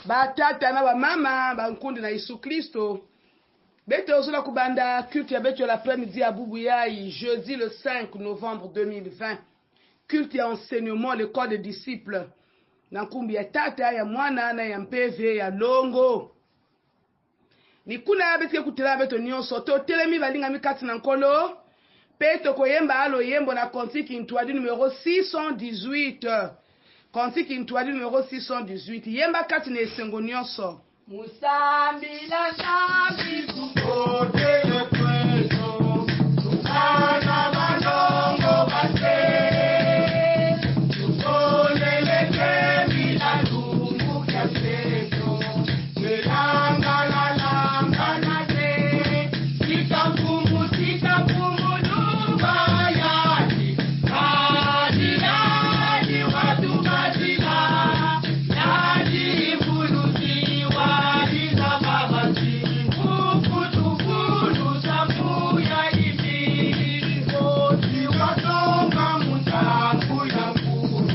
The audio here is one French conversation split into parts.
batata na bamama bankundi na Yesu Kristo beto ozola kubanda culte ya beto l'après-midi à Boubouyaï jeudi le 5 novembre 2020 culte ya enseignement le corps des disciples na nkumbi ya tata ya mwana na ya mpeve ya longo nikuna ya beto kutela beto nyonso to telemi balinga mikati na nkolo peto koyemba alo yembo na Cantique Intwali numéro 618 Cantique Intwali numéro 618 yemba kati na esengo nyonso Musambi la sambi kukote le kwezo Tukana manongo base Tukone le kemi la lungu kaseto Melanga la langa na de Sika kumu luba yadi Adi yadi watu madina Yadi ibuluzi wadi za babati Kukutukulu samu ya imi Koti watonga mutaku ya kuru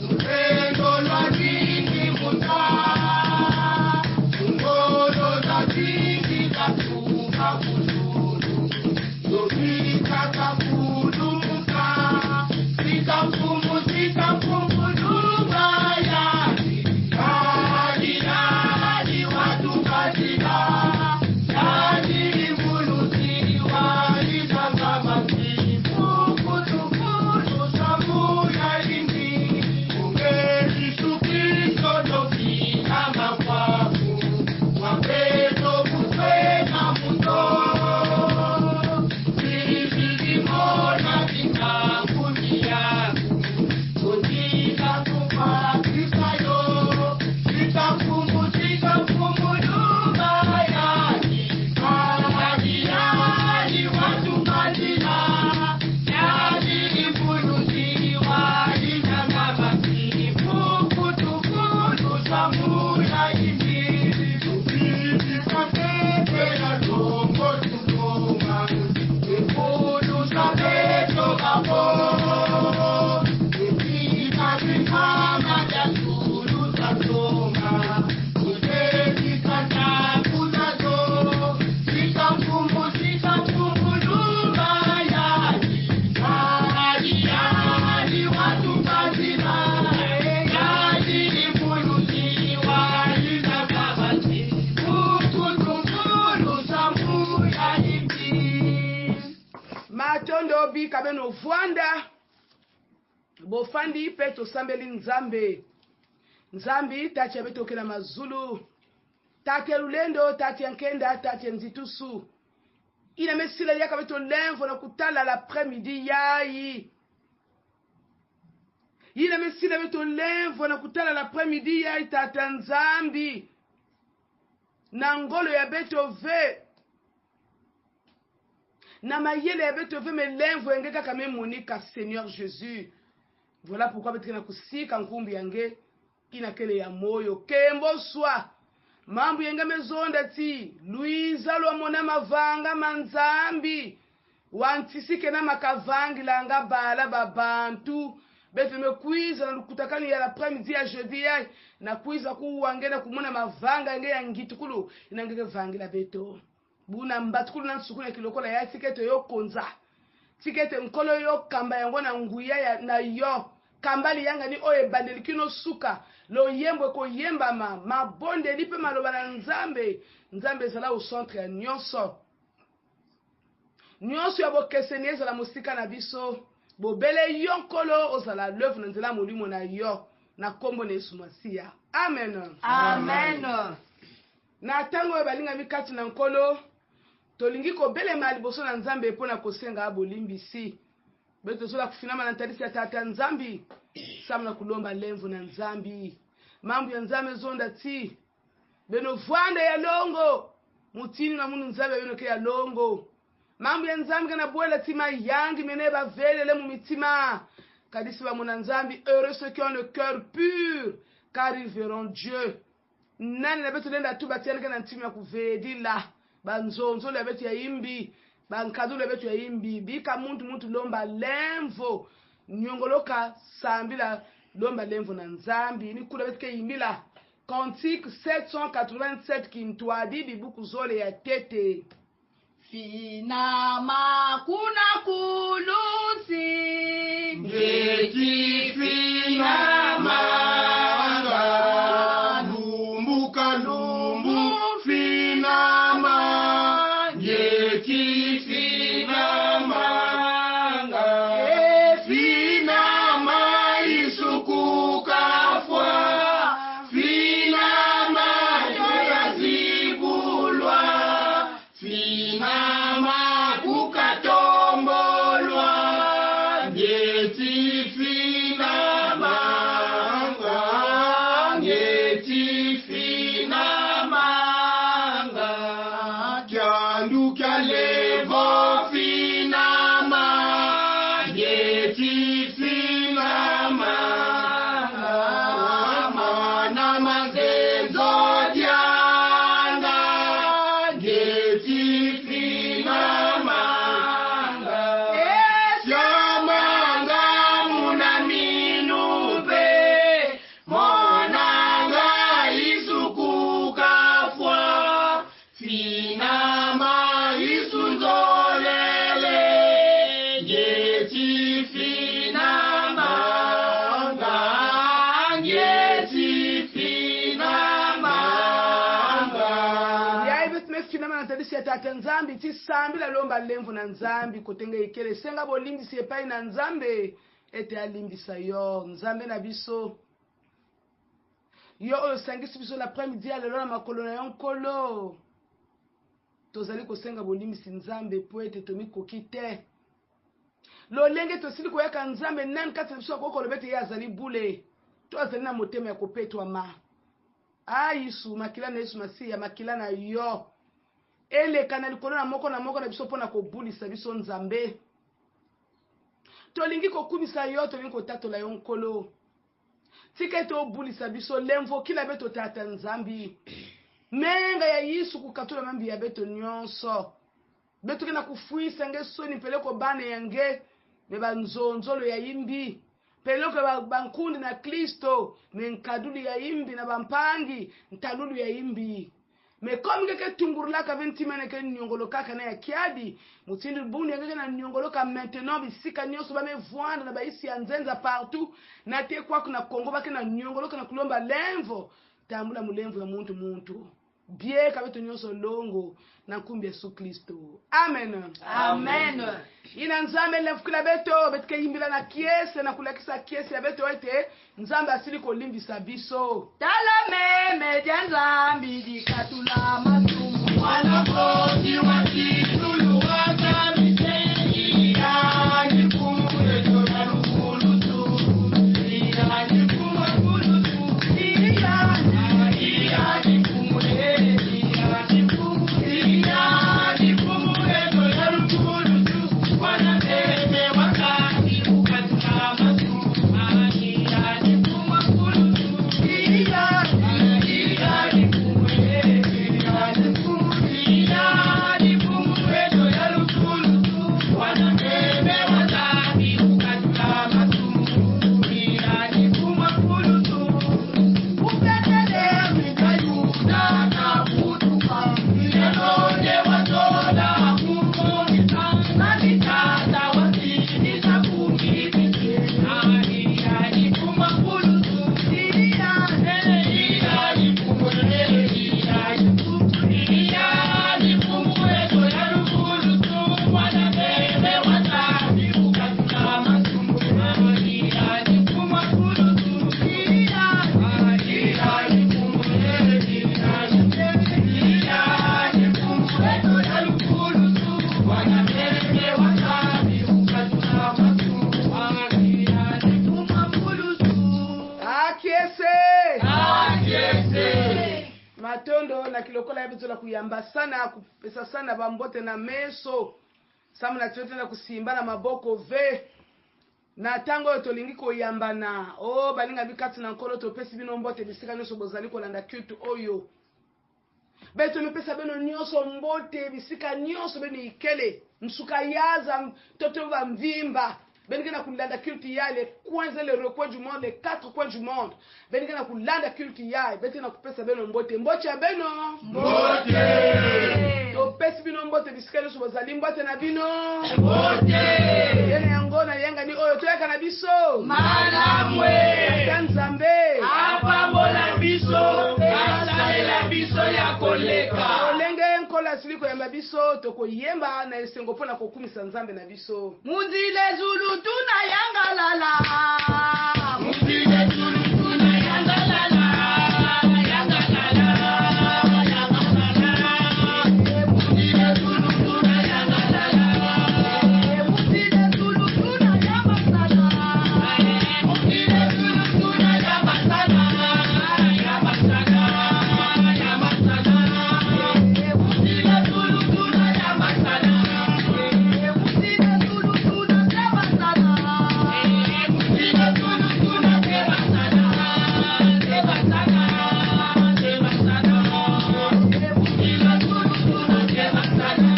Nurendo lwa dini muta Tungolo za dini katuka kuzuru Yobika kakudu muka Sika mfumu luba yadi Yadi yadi watu kadila Yadi ibuluzi wadi zangabati Kukutukulu samu ya indi Ungeri Kristo doki kama kwaku Wapeto kukwe na muto Mona vina kunia Kujika kupa kisayo Sika kumu luba yadi Yadi yadi watu madina Yadi ibuluzi wadi zangabati Kukutukulu samu ya indi Tupiti katepe na dongo tukoma Ekudu sabeto babo Epika vikama jasulu tatoma Kuteki kata kutazo Sika mfumu luba yadi Yadi yadi watu kadila Yadi ibuluzi wadi zangabati Kukutukulu samu ya indi matondo bika beno vwanda bofandi peto sambeli nzambi tati ya beto kena mazulu tati ya lulendo tati ya nkenda tati ya nzitusu ina mesila yaka beto lenvo na kutala l'après-midi yayi ina mesila beto lenvo na kutala l'après-midi yayi tata nzambi na ngolo ya beto ve na mayele ya beto ve melenvo yenge kaka memonika Seigneur Jésus. Voilà pourquoi beto na kusika nkumbi yange ina kele ya moyo kembo swa mambu yenge mezonda ti Luiza lwa mona mavanga manzambi wantisike na makavangi langa bala babantu beto mekwiza na lukutakani ya l'après-midi ya jeudi ya na kwiza kuwange na kumona mavanga yenge ya ngitukulu inangeke vangi la beto buna mbatukulu na nsukulu ya kilokola ya tikete yo konza tikete nkolo yo kamba yango na nguya ya na yo kambali yanga ni oye bandeli kino suka lo yembwe ko yemba mabonde lipe maloba na nzambe zala au centre ya nyonso ya bokeseni ezala mosika na biso bobele yo nkolo ozala l'œuvre na nzela molimo na yo na kombo na Yesu Masiya amen Amen. na tango oyo balinga mikati na nkolo tolingi kobelema liboso na nzambe mpona kosenga abolimbisi beto tozola kufinama na ntalisi ya tata nzambi samu na kulomba lemvu na nzambi mambo ya nzambe zonda ti beno vwanda ya longo mutini na munu nzambe beno ke ya longo mambo ya nzambe kana bwela tima yangi mene bavelele mu mitima kadisi bamona nzambi heureux ceux qui ont le cœur pur car ils verront Dieu nani na beto lenda tu batiana kana ntima ya kuvedila banzonzo le beto ya imbi bankazu le beto ya imbi bika muntu lomba lemvo nyongoloka sambila lomba lemvo na nzambi ni kula beto ke imbila Cantique 787 kintwadi bibuku zole ya tete. Finama kuna kulusi Ngeti finama lumbu kalumbu finama ngeti finama finama isukukafwa finama yazibulwa finama kukatombolwa ngeti finama ngeti finama kyandu kyalevo finama ngeti finama mana mazenzo dyanga ngeti finama syamanga muna minube monanga isukukafwa finama isunzolele ngeti finama ngeti finama Yai betme finama na tadisi ya tate nzambi ti sambi la lomba lemvu na nzambi kotenge ikele senga bolimbi si epai na nzambe ete alimbisa yo nzambe na biso yo oyo sangisi biso l'après-midi ya lelo na makolo na yo nkolo tozali kosenga bolimbisi nzambe po ete tomikoki te lolenge tosili koyaka nzambe nani kati na biso akokoloba ete ye azali bule to azali na motema ya kopetwama Yesu makila na Yesu masiya makila na yo eleka na likolo na moko na biso mpona kobulisa biso nzambe tolingi kokumisa yo tolingi kotatola yo nkolo tika ete obulisa biso lemvo kila beto tata nzambi menga ya Yesu kukatula mambi ya beto nyonso beto kena kufuisa nge soni peleko bane yange meba nzonzolo ya imbi peleko bankundi na Kristo menkadulu ya imbi na bampangi ntalulu ya imbi me comme que tungurla ka 20 mene ke nyongolo kaka na ya kiadi mutindi buni yake na nyongolo ka maintenant bisika nyoso ba me voanda na baisi ya nzenza partout na te kwa kuna Kongo ba ke na nyongolo kana kulomba lemvo tambula mulemvo ya muntu bie ka beto nyoso longo na nkumbi Yesu Kristo amen Amen. ina nzambe lemvu kila beto betike yimbila na kiese na kulakisa kiese ya beto ete nzambe asili kolimbisa biso Tala meme janzambi dikatula masumu wanakozi wakitulu wakamisheni yani kumuleto na lukulutu yani kumakulutu yani kumuleti yani kumuleto na lukulutu wanateme wakati kukatula masumu yani kumakulutu yani kumuleti yani matondo na kilokola yebizo la kuyamba sana kupesa sana bambote na meso samuna tiote na kusimba na maboko ve na tango tolingi koyambana balinga bikati na nkolo topesi bino mbote bisika nyonso bozali kolanda kitu oyo beto mepesa beno nyonso mbote bisika nyonso beno ikele msuka yaza toto ba mvimba beningena kulanda culte ya les coins et les recoins du monde, les 4 coins du monde. Beningena kulanda culte ya betina kupesa beno mbote mbocha beno Mbote. to pesi bino mbote bisikelo so bazali mbote na bino Mbote. yene yango na yenga ni oyo toyaka na biso Malamwe. Nzambe Apambola biso, asalela biso ya koleka. olenge nkola siliko ya biso tokoyemba na esengo pona kokumisa Nzambe na biso Munzile zulu tuna yangalala. Mutile tulu tuna yangalala, yangalala, yangalala. Mutile tulu tuna yangalala. Munzile zulu tuna yamasala. Mutile tulu tuna yamasana, yamasana, yamasana. Mutile tulu tuna yamasana. Munzile zulu tuna yamasala. Mutile tulu tuna tebasana, tebasana, tebasana. Mutile tulu tuna tebasana.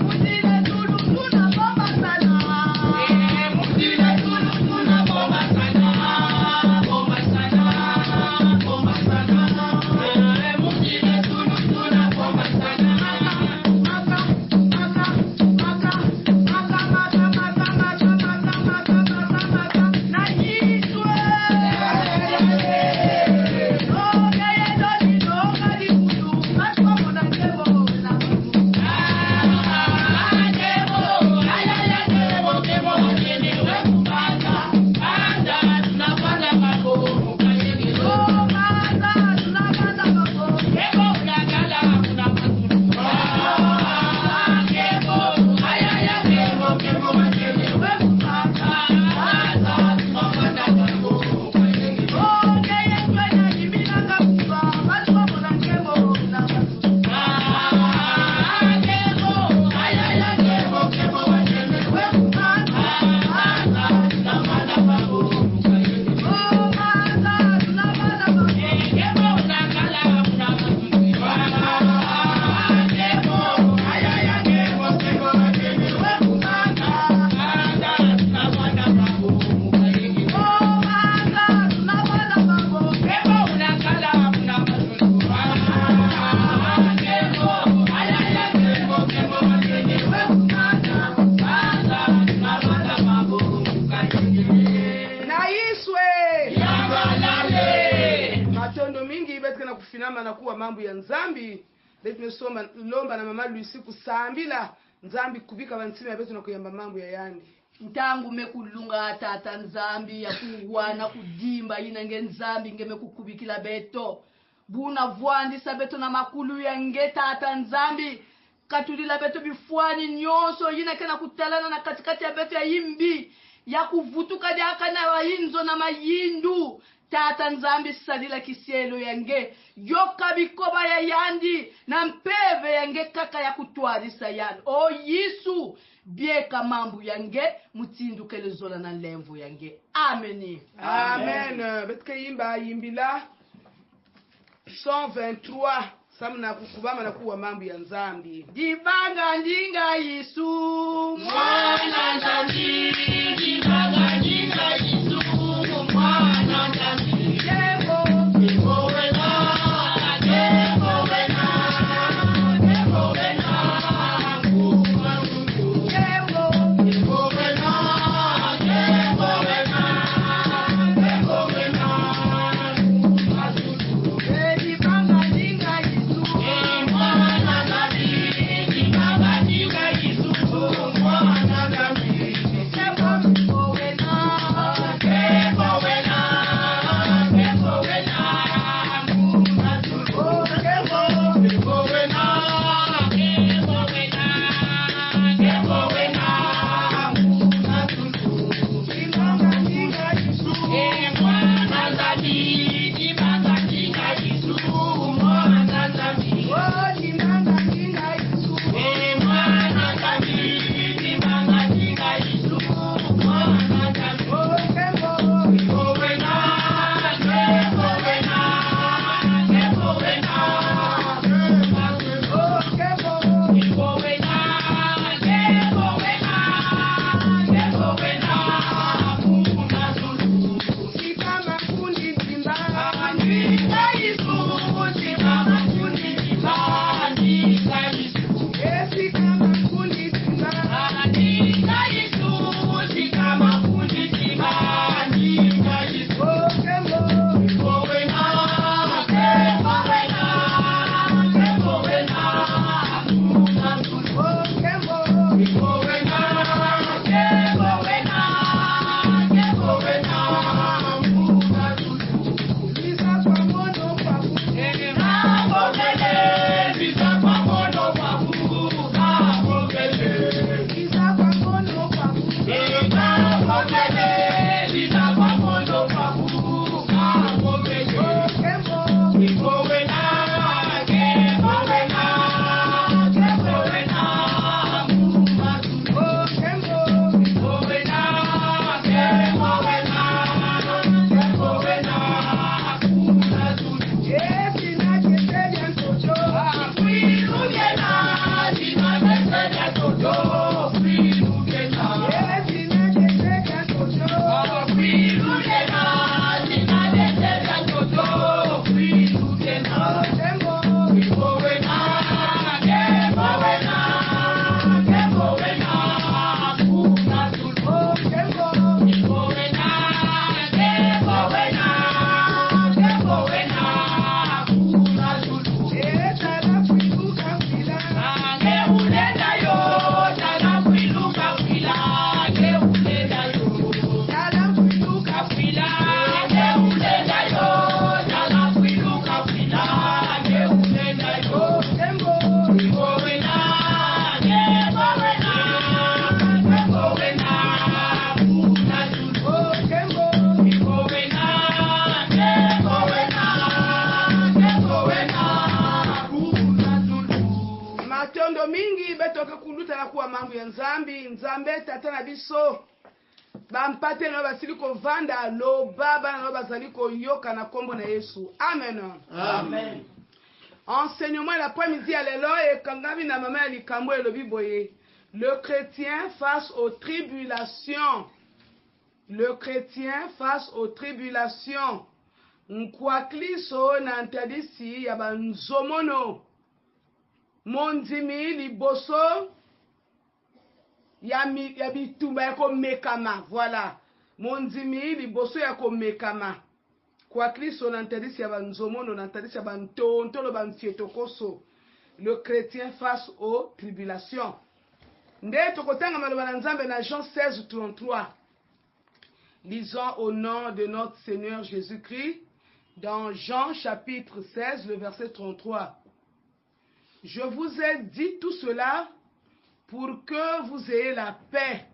Munzile zulu tuna bamasala. Mutile tulu tuna bombasana, bombasana, bombasana. Mutile tulu tuna bombasana. matondo mingi betkana kufinama na kuwa mambo ya Nzambi betumesoma lomba na mama Luisi kusambila Nzambi kubika bansima betu na kuyamba mambo ya yandi ntangu mekulunga tata Nzambi ya kuwana kudimba ina nge Nzambi nge mekukubikila beto buna vuandisa beto na makulu ya nge tata Nzambi katulila beto bifuani nyonso yina kena kutalana na katikati ya beto ya yimbi ya kuvutuka diaka na wahinzo na mayindu tata Nzambi salila kisielo yange yoka bikoba ya yandi na mpeve yange kaka ya kutwarisa yandi o Yesu bieka mambu yange mutindu kele zola na lemvu yange ameni amen betke yimba yimbila 123 samna kukubama na kuwa mambo ya Nzambi dibanga ndinga Yesu Mwana Nzambi, dibanga ndinga Yesu, mwana Nzambi. Debo wena, debo wena, debo wena, kuwa Mungu. Debo wena, debo wena, debo wena, kuwa Mungu. dibanga ndinga Yesu Mwana Nzambi, dibanga ndinga Yesu, mwana Nzambi. debo wena Debo wena, toke kulutana kuwa mambo ya nzambi nzambe tata na biso bampate na basili kovanda aloba bana na bazali koyoka na kombo na Yesu. Amen. Amen. Enseignement l'après-midi à l'élo et kangami na mama likambo elobi boye. Le chrétien face aux tribulations. Le chrétien face aux tribulations. Nkwakliso na ntadisi ya banzomono. Mondimi liboso ya bitumba ya komekama. Voilà. Mondimi liboso ya komekama. Kwa Kristo na ntadisi ya banzomono na ntadisi ya bantontolo banfietokoso. Le chrétien face aux tribulations. Nde tokotanga maloba na Nzambe na Jean 16:33. Lisons au nom de notre Seigneur Jésus-Christ dans Jean chapitre 16, le verset 33. Je vous ai dit tout cela pour que vous ayez la paix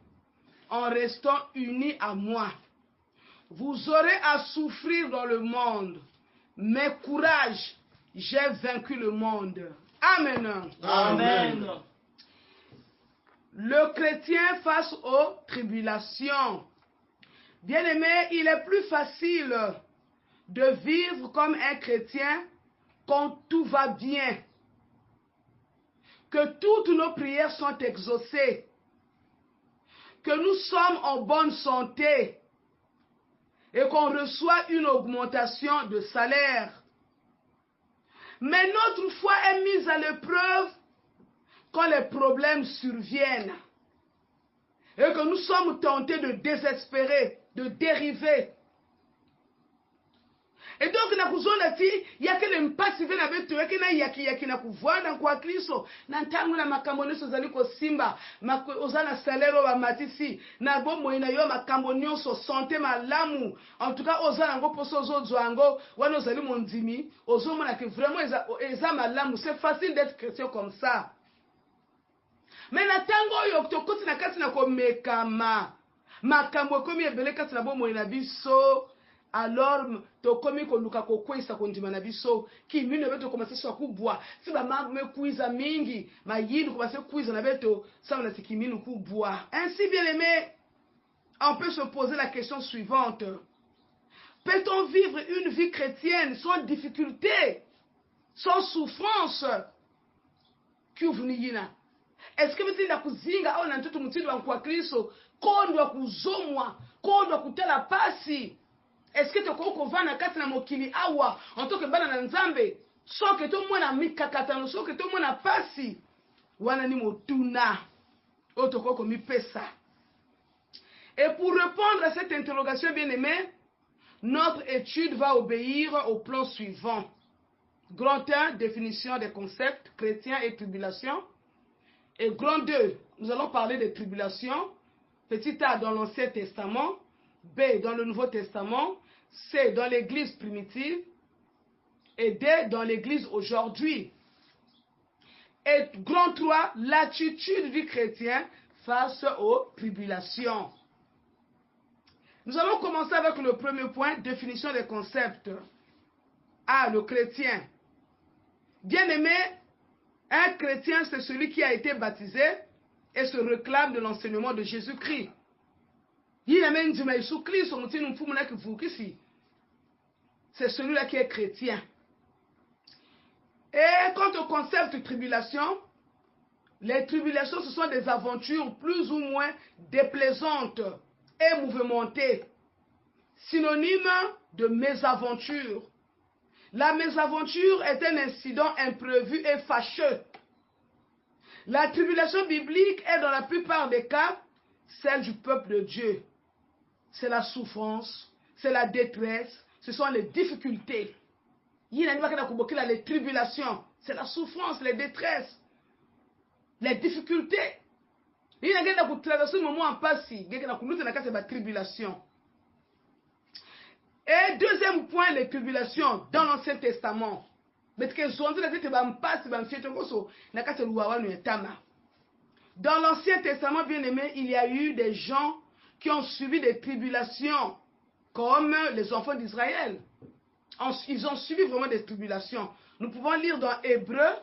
en restant unis à moi. Vous aurez à souffrir dans le monde, mais courage, j'ai vaincu le monde. Amen. Amen. Le chrétien face aux tribulations. Bien-aimé, il est plus facile de vivre comme un chrétien quand tout va bien, que toutes nos prières sont exaucées, que nous sommes en bonne santé et qu'on reçoit une augmentation de salaire. Mais notre foi est mise à l'épreuve quand les problèmes surviennent et que nous sommes tentés de désespérer, de dériver. Et donc na kuzona ti yakele mpasi vena betu yake na yaki na kuvwana kwa Kristo na ntangu na makambo nyonso zali ko simba ozana salero ba matisi na bomo ina yo makambo nyonso santé malamu en tout cas ozana ngo poso zozwango wana ozali mondimi ozomona que vraiment eza malamu. C'est facile d'être chrétien comme ça. Mais na tango yo tokoti na kati na komekama makambo komi ebele kati na bomo ina biso. Alors tokomi koluka kokwesa kondima na biso ki mino beto commencer so kubwa si ba me kuiza mingi mayindu commencer kuiza na beto ça on a tiki mino kubwa. Ainsi bien aimé, on peut se poser la question suivante: peut-on vivre une vie chrétienne sans difficulté, sans souffrance? Kuvuniyina, est-ce que vous na kuzinga au na ntutu mutindo wa kwa Kristo kondwa kuzomwa kondwa kutela pasi? Est-ce que tu as na kati na mokili awa en tant que bana na Nzambe so que to mona mikakatano so que to mona pasi wana ni motuna otoko mi pesa? Et pour répondre à cette interrogation, bien aimé, notre étude va obéir au plan suivant. Grand 1, définition des concepts chrétiens et tribulation. Et grand 2, nous allons parler des tribulations. Petit a dans l'Ancien Testament, B dans le Nouveau Testament, C dans l'Église primitive et D dans l'Église aujourd'hui. Et grand 3, l'attitude du chrétien face aux tribulations. Nous allons commencer avec le premier point, définition des concepts. A, le chrétien. Bien aimé, un chrétien, c'est celui qui a été baptisé et se réclame de l'enseignement de Jésus-Christ. C'est celui-là qui est chrétien. Et quant au concept de tribulation, les tribulations, ce sont des aventures plus ou moins déplaisantes et mouvementées, synonyme de mésaventure. La mésaventure est un incident imprévu et fâcheux. La tribulation biblique est dans la plupart des cas celle du peuple de Dieu. C'est la souffrance, c'est la détresse, ce sont les difficultés. Les tribulations, c'est la souffrance, les détresses, les difficultés. Il y a des traverser un moment en passé, il y a des tribulations. Et deuxième point, les tribulations dans l'Ancien Testament. Dans l'Ancien Testament, bien aimé, il y a eu des gens qui ont subi des tribulations, comme les enfants d'Israël. Ils ont subi vraiment des tribulations. Nous pouvons lire dans Hébreux,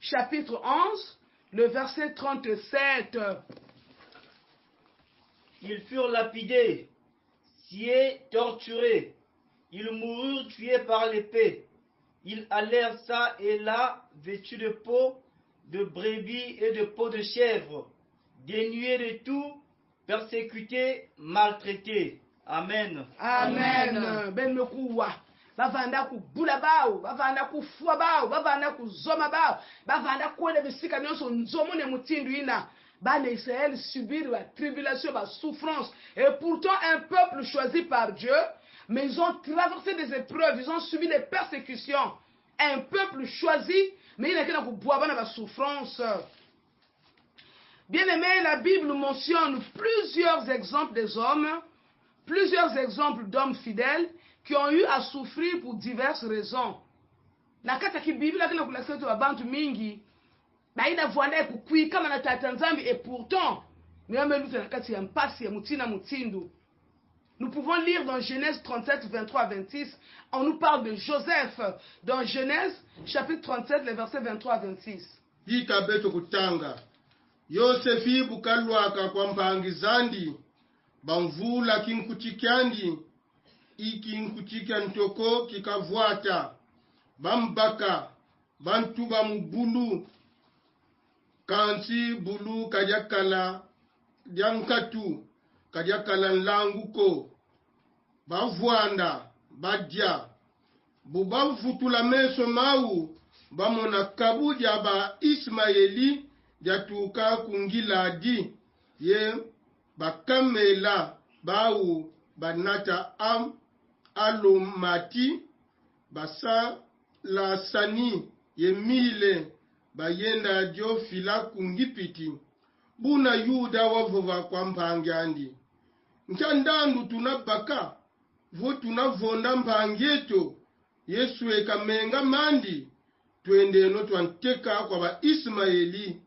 chapitre 11, Le verset 37. Ils furent lapidés, sciés, torturés. Ils moururent tués par l'épée. Ils allèrent ça et là, vêtus de peau de brebis et de peau de chèvre, dénués de tout, persécutés, maltraités. Amen. Amen. Ben mekuwa. Bavanda kubula bao, bavanda kufua bao, bavanda kuzoma bao, bavanda kuona bisika nyonso nzomo ne mutindu ina. Bana Israël subir la tribulation, la souffrance. Et pourtant un peuple choisi par Dieu, mais ils ont traversé des épreuves, ils ont subi des persécutions. Un peuple choisi, mais il n'a qu'à boire la souffrance. Bien aimé, la Bible mentionne plusieurs exemples des hommes, plusieurs exemples d'hommes fidèles qui ont eu à souffrir pour diverses raisons. Na kata ki Bible lakini kulakseto wa bantu mingi baina vuanda kukui kama na tata nzambi et pourtant nous pouvons lire dans Genèse 37, 23 à 26, on nous parle de Joseph dans Genèse chapitre 37, les versets 23 à 26. Hika beto kutanga Yosefi bukalwaka kwa mpangizandi bamvula kinkutikyandi ikinkutikya ntoko kikavwata bambaka bantu bamubulu kansi bulu kajakala diankatu kajakala nlanguko bavwanda badya bubavutula meso mau bamona kabudya ba Ismaeli jatuka kungiladi ye bakamela bau banata alomati basa la sani ye mile bayenda jo fila kungipiti buna yuda wavova kwa mpangyandi nchandandu tunabaka vo tunavonda mpangyeto Yesu ekamenga mandi twendeno twanteka kwa ba Ismaeli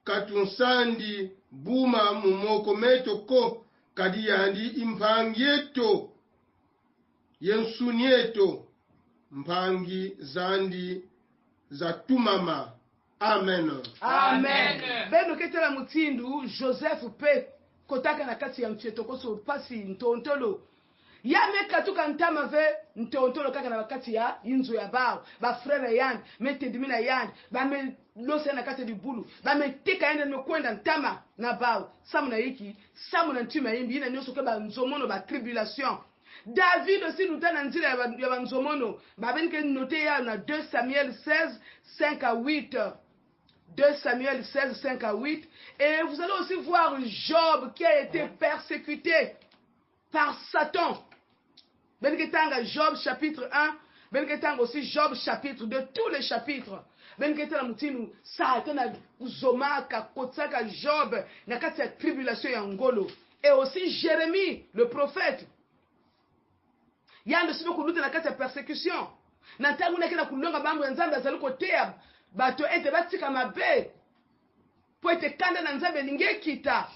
katunsandi buma mumoko meto ko kadiyandi impangyeto yensunieto mpangi zandi za tumama. Amen. Amen. Beno ketela mutindu Joseph pe kotaka na kati ya mcheto koso pasi ntontolo ya meka tuka ntama ve ntontolo kaka na wakati ya inzo ya bao ba frere yandi mete dimina yandi ba me lose na kati di bulu ba me tika yende no kwenda ntama na bao samu na hiki samu na ntima yimbi ina nyoso ke ba nzomono ba tribulation. David aussi nous donne un tir ya ba nzomono ba benke noté ya na 2 Samuel 16 5 à 8. 2 Samuel 16, 5 à 8. Et vous allez aussi voir Job qui a été persécuté par Satan. Benketanga Job chapitre 1. Benketanga aussi Job chapitre 2. Tous les chapitres. Benketanga mutinu Satan a uzomaka kotsaka Job na kati ya tribulation ya ngolo. Et aussi Jérémie le prophète. Yando sibo kuluta na kati ya persécution. Na tangu na kina kulonga mambo ya nzambe azaliko tea. Bato ete batika mabe po ete kanda na nzambe linge kita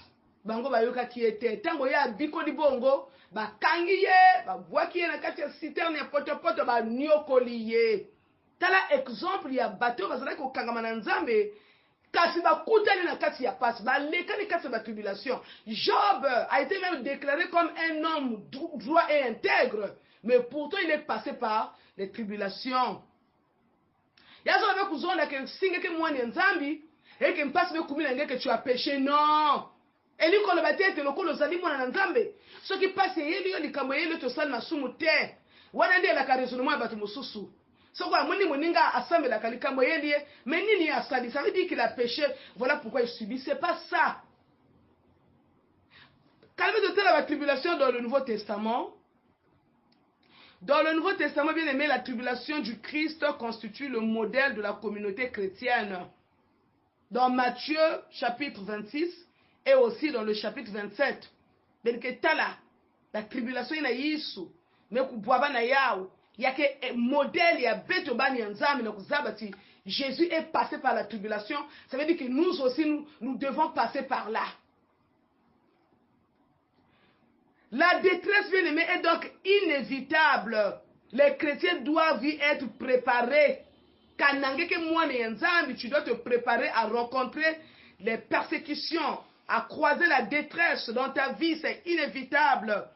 bango bayoka kiete tango ya biko di bongo bakangi ye babwaki ye na kati ya citerne ya potopoto banyokoli ye. Tala exemple ya bato bazalaki kokangama na nzambe kasi bakutani na kati ya pasi balekani kati ya tribulation. Job a été même déclaré comme un homme droit et intègre, mais pourtant il est passé par les tribulations. Yazo avec kuzonda ke singe ke mwani nzambi et que mpasse be kumila ngeke tu as péché non. Eli ko le batete lokolo zali mwana na nzambe. Ce qui passe yeli yo likambo yeli to sal masumu te. Wana ndiye la karezonement batu mususu. So kwa moni moninga assemble la kalikambo yeli mais nini asali ça veut dire qu'il a péché, voilà pourquoi il subit, c'est pas ça. Calme de la tribulation dans le Nouveau Testament. Dans le Nouveau Testament, bien aimé, la tribulation du Christ constitue le modèle de la communauté chrétienne. Dans Matthieu chapitre 26 et aussi dans le chapitre 27. La tribulation est Yesu, mais kubuaba na yao, yake modèle ya beto bani nzambe na kuzabati. Jésus est passé par la tribulation, ça veut dire que nous aussi nous devons passer par là. La détresse, bien aimée, est donc inévitable. Les chrétiens doivent y être préparés. kanangeke mwana ya nzambi, tu dois te préparer à rencontrer les persécutions, à croiser la détresse dans ta vie, c'est inévitable.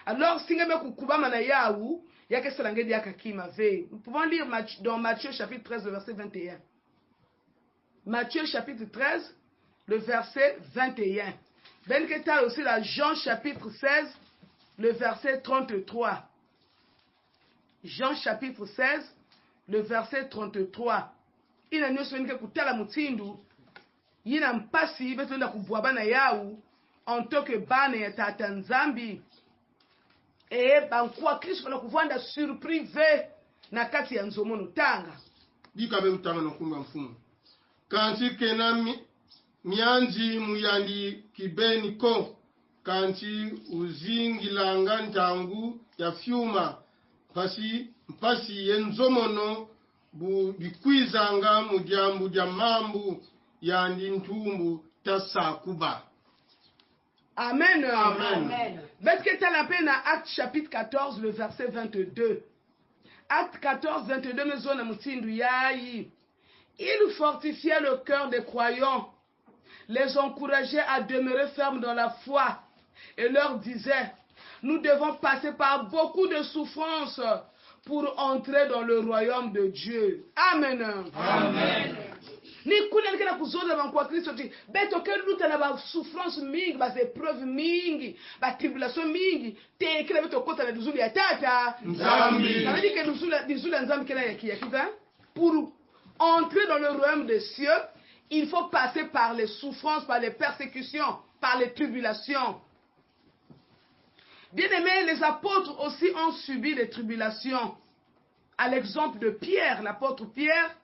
Alors, si nous pouvons lire dans Matthieu chapitre 13, le verset 21. Matthieu chapitre 13, le verset 21. Ben Ketal aussi la Jean chapitre 16, le verset 33. Jean chapitre 16, le verset 33. Il a nous kutala mutindu. Il n'a pas si besoin de kubuaba na yau en tant que bane ya tata nzambi. Et bankwa Kristo na kuvanda surprivé na kati ya nzomo notanga. Dika be utanga no kumba mfumu. Kanti kena mianji muyandi kibeni ko. Kanti uzingilanga ntangu ya fiuma. Mpasi yenzomono bikwizanga mudyambu dya mambu yandi ntumbu tasakuba. Amen. Amen. Parce que tu as la peine à Acte chapitre 14, le verset 22. Acte 14, 22, il fortifiait le cœur des croyants, les encourageait à demeurer fermes dans la foi et leur disait, nous devons passer par beaucoup de souffrances pour entrer dans le royaume de Dieu. Amen. Amen. Ni kuna nikana kuzoza bankwa Kristo ti beto ke luta na ba souffrance mingi ba épreuve mingi ba tribulation mingi te kila beto kota na duzuli ya tata Nzambi. Ça veut dire que duzuli ya nzambi kena ya kiza pour entrer dans le royaume des cieux, il faut passer par les souffrances, par les persécutions, par les tribulations. Bien-aimés, les apôtres aussi ont subi des tribulations. À l'exemple de Pierre, l'apôtre Pierre,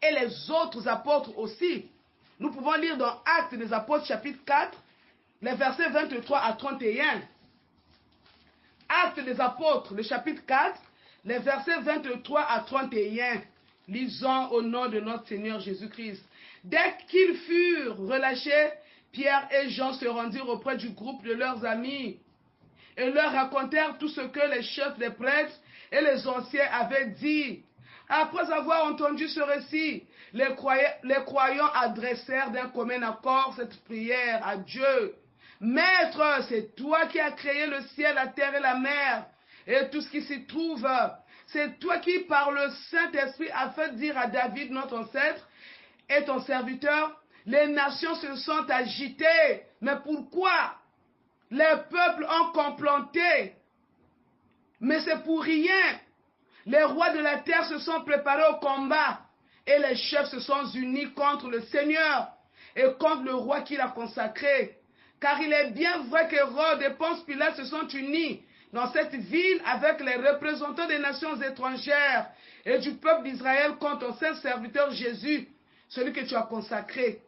et les autres apôtres aussi. Nous pouvons lire dans Actes des apôtres chapitre 4, les versets 23 à 31. Actes des apôtres, le chapitre 4, les versets 23 à 31. Lisons au nom de notre Seigneur Jésus-Christ. Dès qu'ils furent relâchés, Pierre et Jean se rendirent auprès du groupe de leurs amis et leur racontèrent tout ce que les chefs des prêtres et les anciens avaient dit. Après avoir entendu ce récit, les croyants adressèrent d'un commun accord cette prière à Dieu. Maître, c'est toi qui as créé le ciel, la terre et la mer, et tout ce qui s'y trouve. C'est toi qui, par le Saint-Esprit, as fait dire à David, notre ancêtre, et ton serviteur, les nations se sont agitées. Mais pourquoi? Les peuples ont comploté. Mais c'est pour rien. Les rois de la terre se sont préparés au combat et les chefs se sont unis contre le Seigneur et contre le roi qu'il a consacré. Car il est bien vrai qu'Hérode et Ponce Pilate se sont unis dans cette ville avec les représentants des nations étrangères et du peuple d'Israël contre ton saint serviteur Jésus, celui que tu as consacré.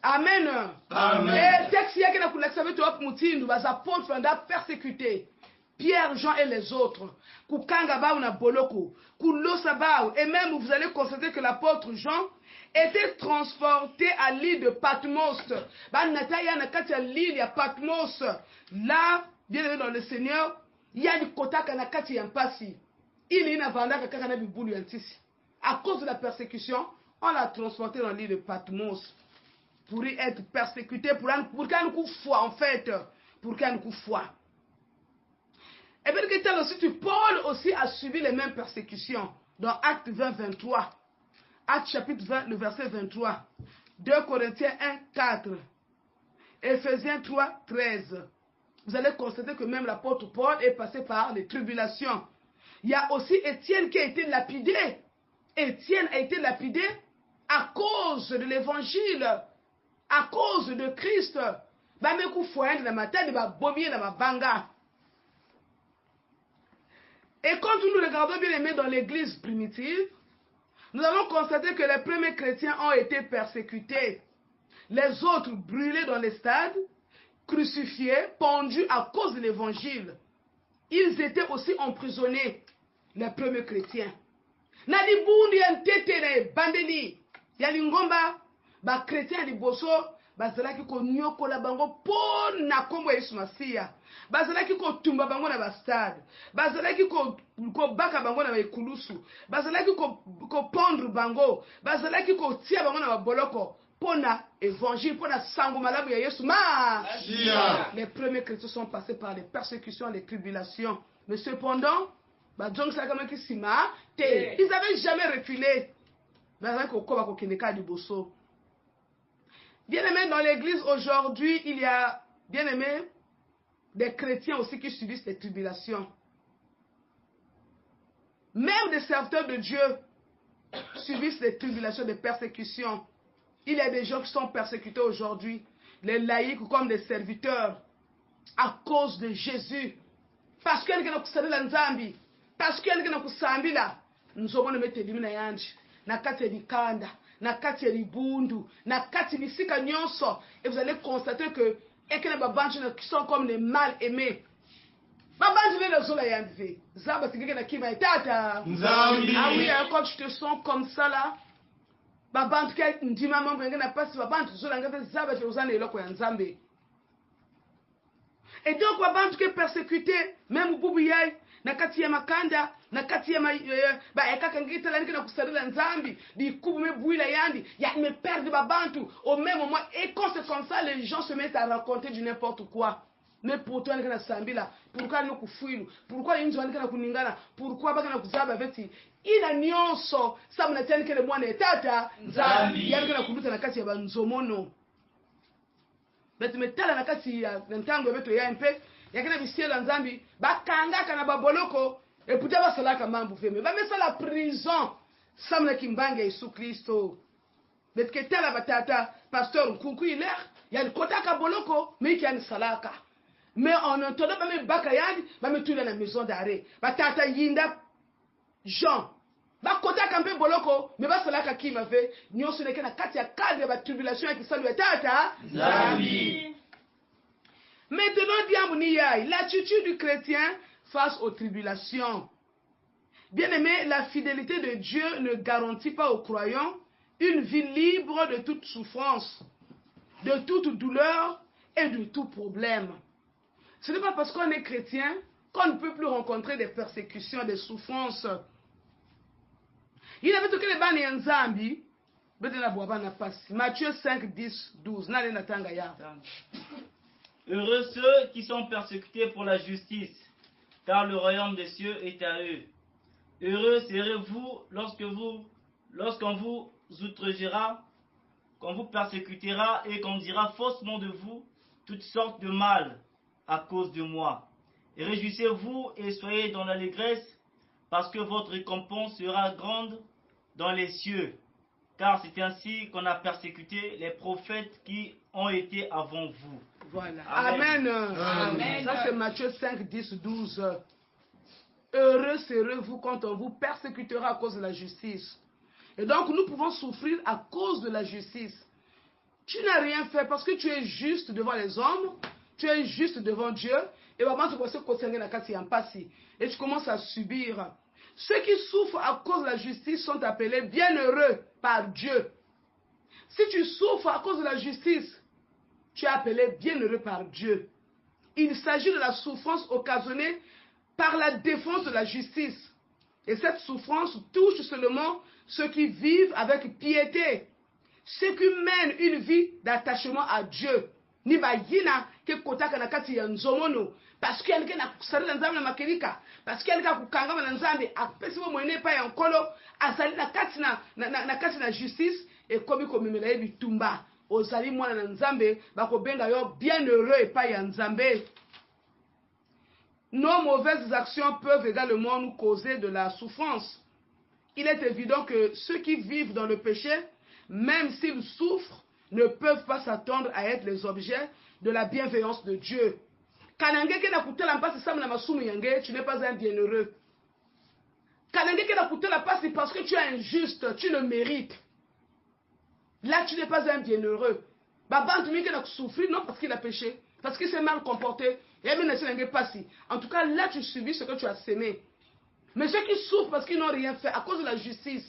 Amen. Amen. Et texte yake na kulaksabe to apmutindu bas apôtres fanda persécutés. Pierre, Jean et les autres, Kukanga Bao na Boloko, Kulosa Bao, et même vous allez constater que l'apôtre Jean était transporté à l'île de Patmos. Nataya na kati ya l'île ya Patmos. Là, bien aimé dans le Seigneur, il y a du kotaka na kati ya mpasi. Il y a vanda kaka na bibulu yantisi. À cause de la persécution, on l'a transporté dans l'île de Patmos pour y être persécuté, pour qu'il nous foi en fait, pour qu'il nous foi. Et bien que aussi, Paul aussi a subi les mêmes persécutions dans Actes 20, 23. Actes chapitre 20, le verset 23. 2 Corinthiens 1, 4. Éphésiens 3, 13. Vous allez constater que même l'apôtre Paul est passé par les tribulations. Il y a aussi Étienne qui a été lapidé. Étienne a été lapidé à cause de l'évangile, à cause de Christ. Et quand nous regardons bien aimé dans l'église primitive, nous allons constater que les premiers chrétiens ont été persécutés. Les autres brûlés dans les stades, crucifiés, pendus à cause de l'évangile. Ils étaient aussi emprisonnés, les premiers chrétiens. Nadi bundi ya ntete na bandeli ya lingomba ba chrétien liboso bazalaki konyokola bango mpo na nkombo ya Yesu Masiya, bazalaki kotumba bango na bastade, bazalaki kobaka bango na baekulusu, bazalaki kopondre bango, bazalaki kotia bango na baboloko mpo na évangile, mpo na sango malamu ya Yesu Masiya. Les premiers chrétiens sont passés par les persécutions, les tribulations, mais cependant bazongiselaka maki nsima te, ils avaient jamais reculé, bazalaki kokoba kokendeka liboso. Bien-aimés, dans l'église aujourd'hui, il y a, bien-aimés, des chrétiens aussi qui subissent des tribulations. Même des serviteurs de Dieu subissent des tribulations, des persécutions. Il y a des gens qui sont persécutés aujourd'hui, les laïcs comme des serviteurs, à cause de Jésus. Parce qu'il y a des nzambi, parce qu'il y a des kusambila, nous avons mis des limina yanji, na kati bikanda. Na kati ya libundu, na kati bisika nyonso, et vous allez constater que ekene babantu qui sont comme les mal aimés. Babantu le zola yandive. Zaba tingeke na kima etata. Nzambi. Ah oui, quand tu te sens comme ça là, babantu ki ndima mambo ngena pasi babantu zola ngate zaba te uzana eloko ya nzambe. Et donc babantu qui est persécuté, même bubu yai na kati ya makanda, na kati ya ba ekaka ngita la na kusalila nzambi di kubu me bouila yandi ya me perdre babantu au même moment. Et quand c'est comme ça, les gens se mettent à raconter du n'importe quoi. Mais pourquoi na sambila, pourquoi no kufuilu, pourquoi inzo na kuningana, pourquoi baka na kuzaba veti ina nyonso sa mnatani kele mwana etata nzambi ya na kuluta na kati ya banzomono. Beti metala na kati ya ntango beto ya mpe yakena bisiela nzambi bakangaka na baboloko eputa basalaka mambo veme bamesa la prison samna kimbange Yesu Kristo. Betke tala batata pasteur Nkunku iler yani kotaka boloko miki yani salaka, mais en entendant bame baka yandi bame tula na maison d'arrêt batata yinda Jean bakotaka mpe boloko mais basalaka kima ve nyonso neke na kati ya cadre ba tribulation ya kisalu ya tata nzambi. Maintenant, l'attitude du chrétien face aux tribulations. Bien-aimé, la fidélité de Dieu ne garantit pas aux croyants une vie libre de toute souffrance, de toute douleur et de tout problème. Ce n'est pas parce qu'on est chrétien qu'on ne peut plus rencontrer des persécutions, des souffrances. Il avait tout les bani nzambi, Matthieu 5, 10, 12. Heureux ceux qui sont persécutés pour la justice, car le royaume des cieux est à eux. Heureux serez-vous lorsqu'on vous outragera, qu'on vous persécutera et qu'on dira faussement de vous toutes sortes de mal à cause de moi. Et réjouissez-vous et soyez dans l'allégresse, parce que votre récompense sera grande dans les cieux. Car c'est ainsi qu'on a persécuté les prophètes qui ont été avant vous. Voilà. Amen. Amen. Ça c'est Matthieu 5, 10, 12. Heureux serez-vous quand on vous persécutera à cause de la justice. Et donc nous pouvons souffrir à cause de la justice. Tu n'as rien fait parce que tu es juste devant les hommes, tu es juste devant Dieu, et tu commences à subir. Ceux qui souffrent à cause de la justice sont appelés bienheureux par Dieu. Si tu souffres à cause de la justice, tu es appelé bienheureux par Dieu. Il s'agit de la souffrance occasionnée par la défense de la justice. Et cette souffrance touche seulement ceux qui vivent avec piété, ceux qui mènent une vie d'attachement à Dieu. Ni ba yina ke kotaka na kati ya nzomono parce que yalike na kusarila nzambe na makelika parce que yalika kukangama na nzambe apesi bo mwene pa ya nkolo azali na kati na kati na justice et komi komimela ye bitumba ozali mwana na nzambe bakobenga yo bienheureux epai ya nzambe. Nos mauvaises actions peuvent également nous causer de la souffrance. Il est évident que ceux qui vivent dans le péché, même s'ils souffrent, ne peuvent pas s'attendre à être les objets de la bienveillance de Dieu. Tu n'es pas un bienheureux. Parce que tu es injuste, tu le mérites. Là, tu n'es pas un bienheureux. Souffrir, non parce qu'il a péché, parce qu'il s'est mal comporté. En tout cas, là, tu subis ce que tu as sémé. Mais ceux qui souffrent parce qu'ils n'ont rien fait à cause de la justice,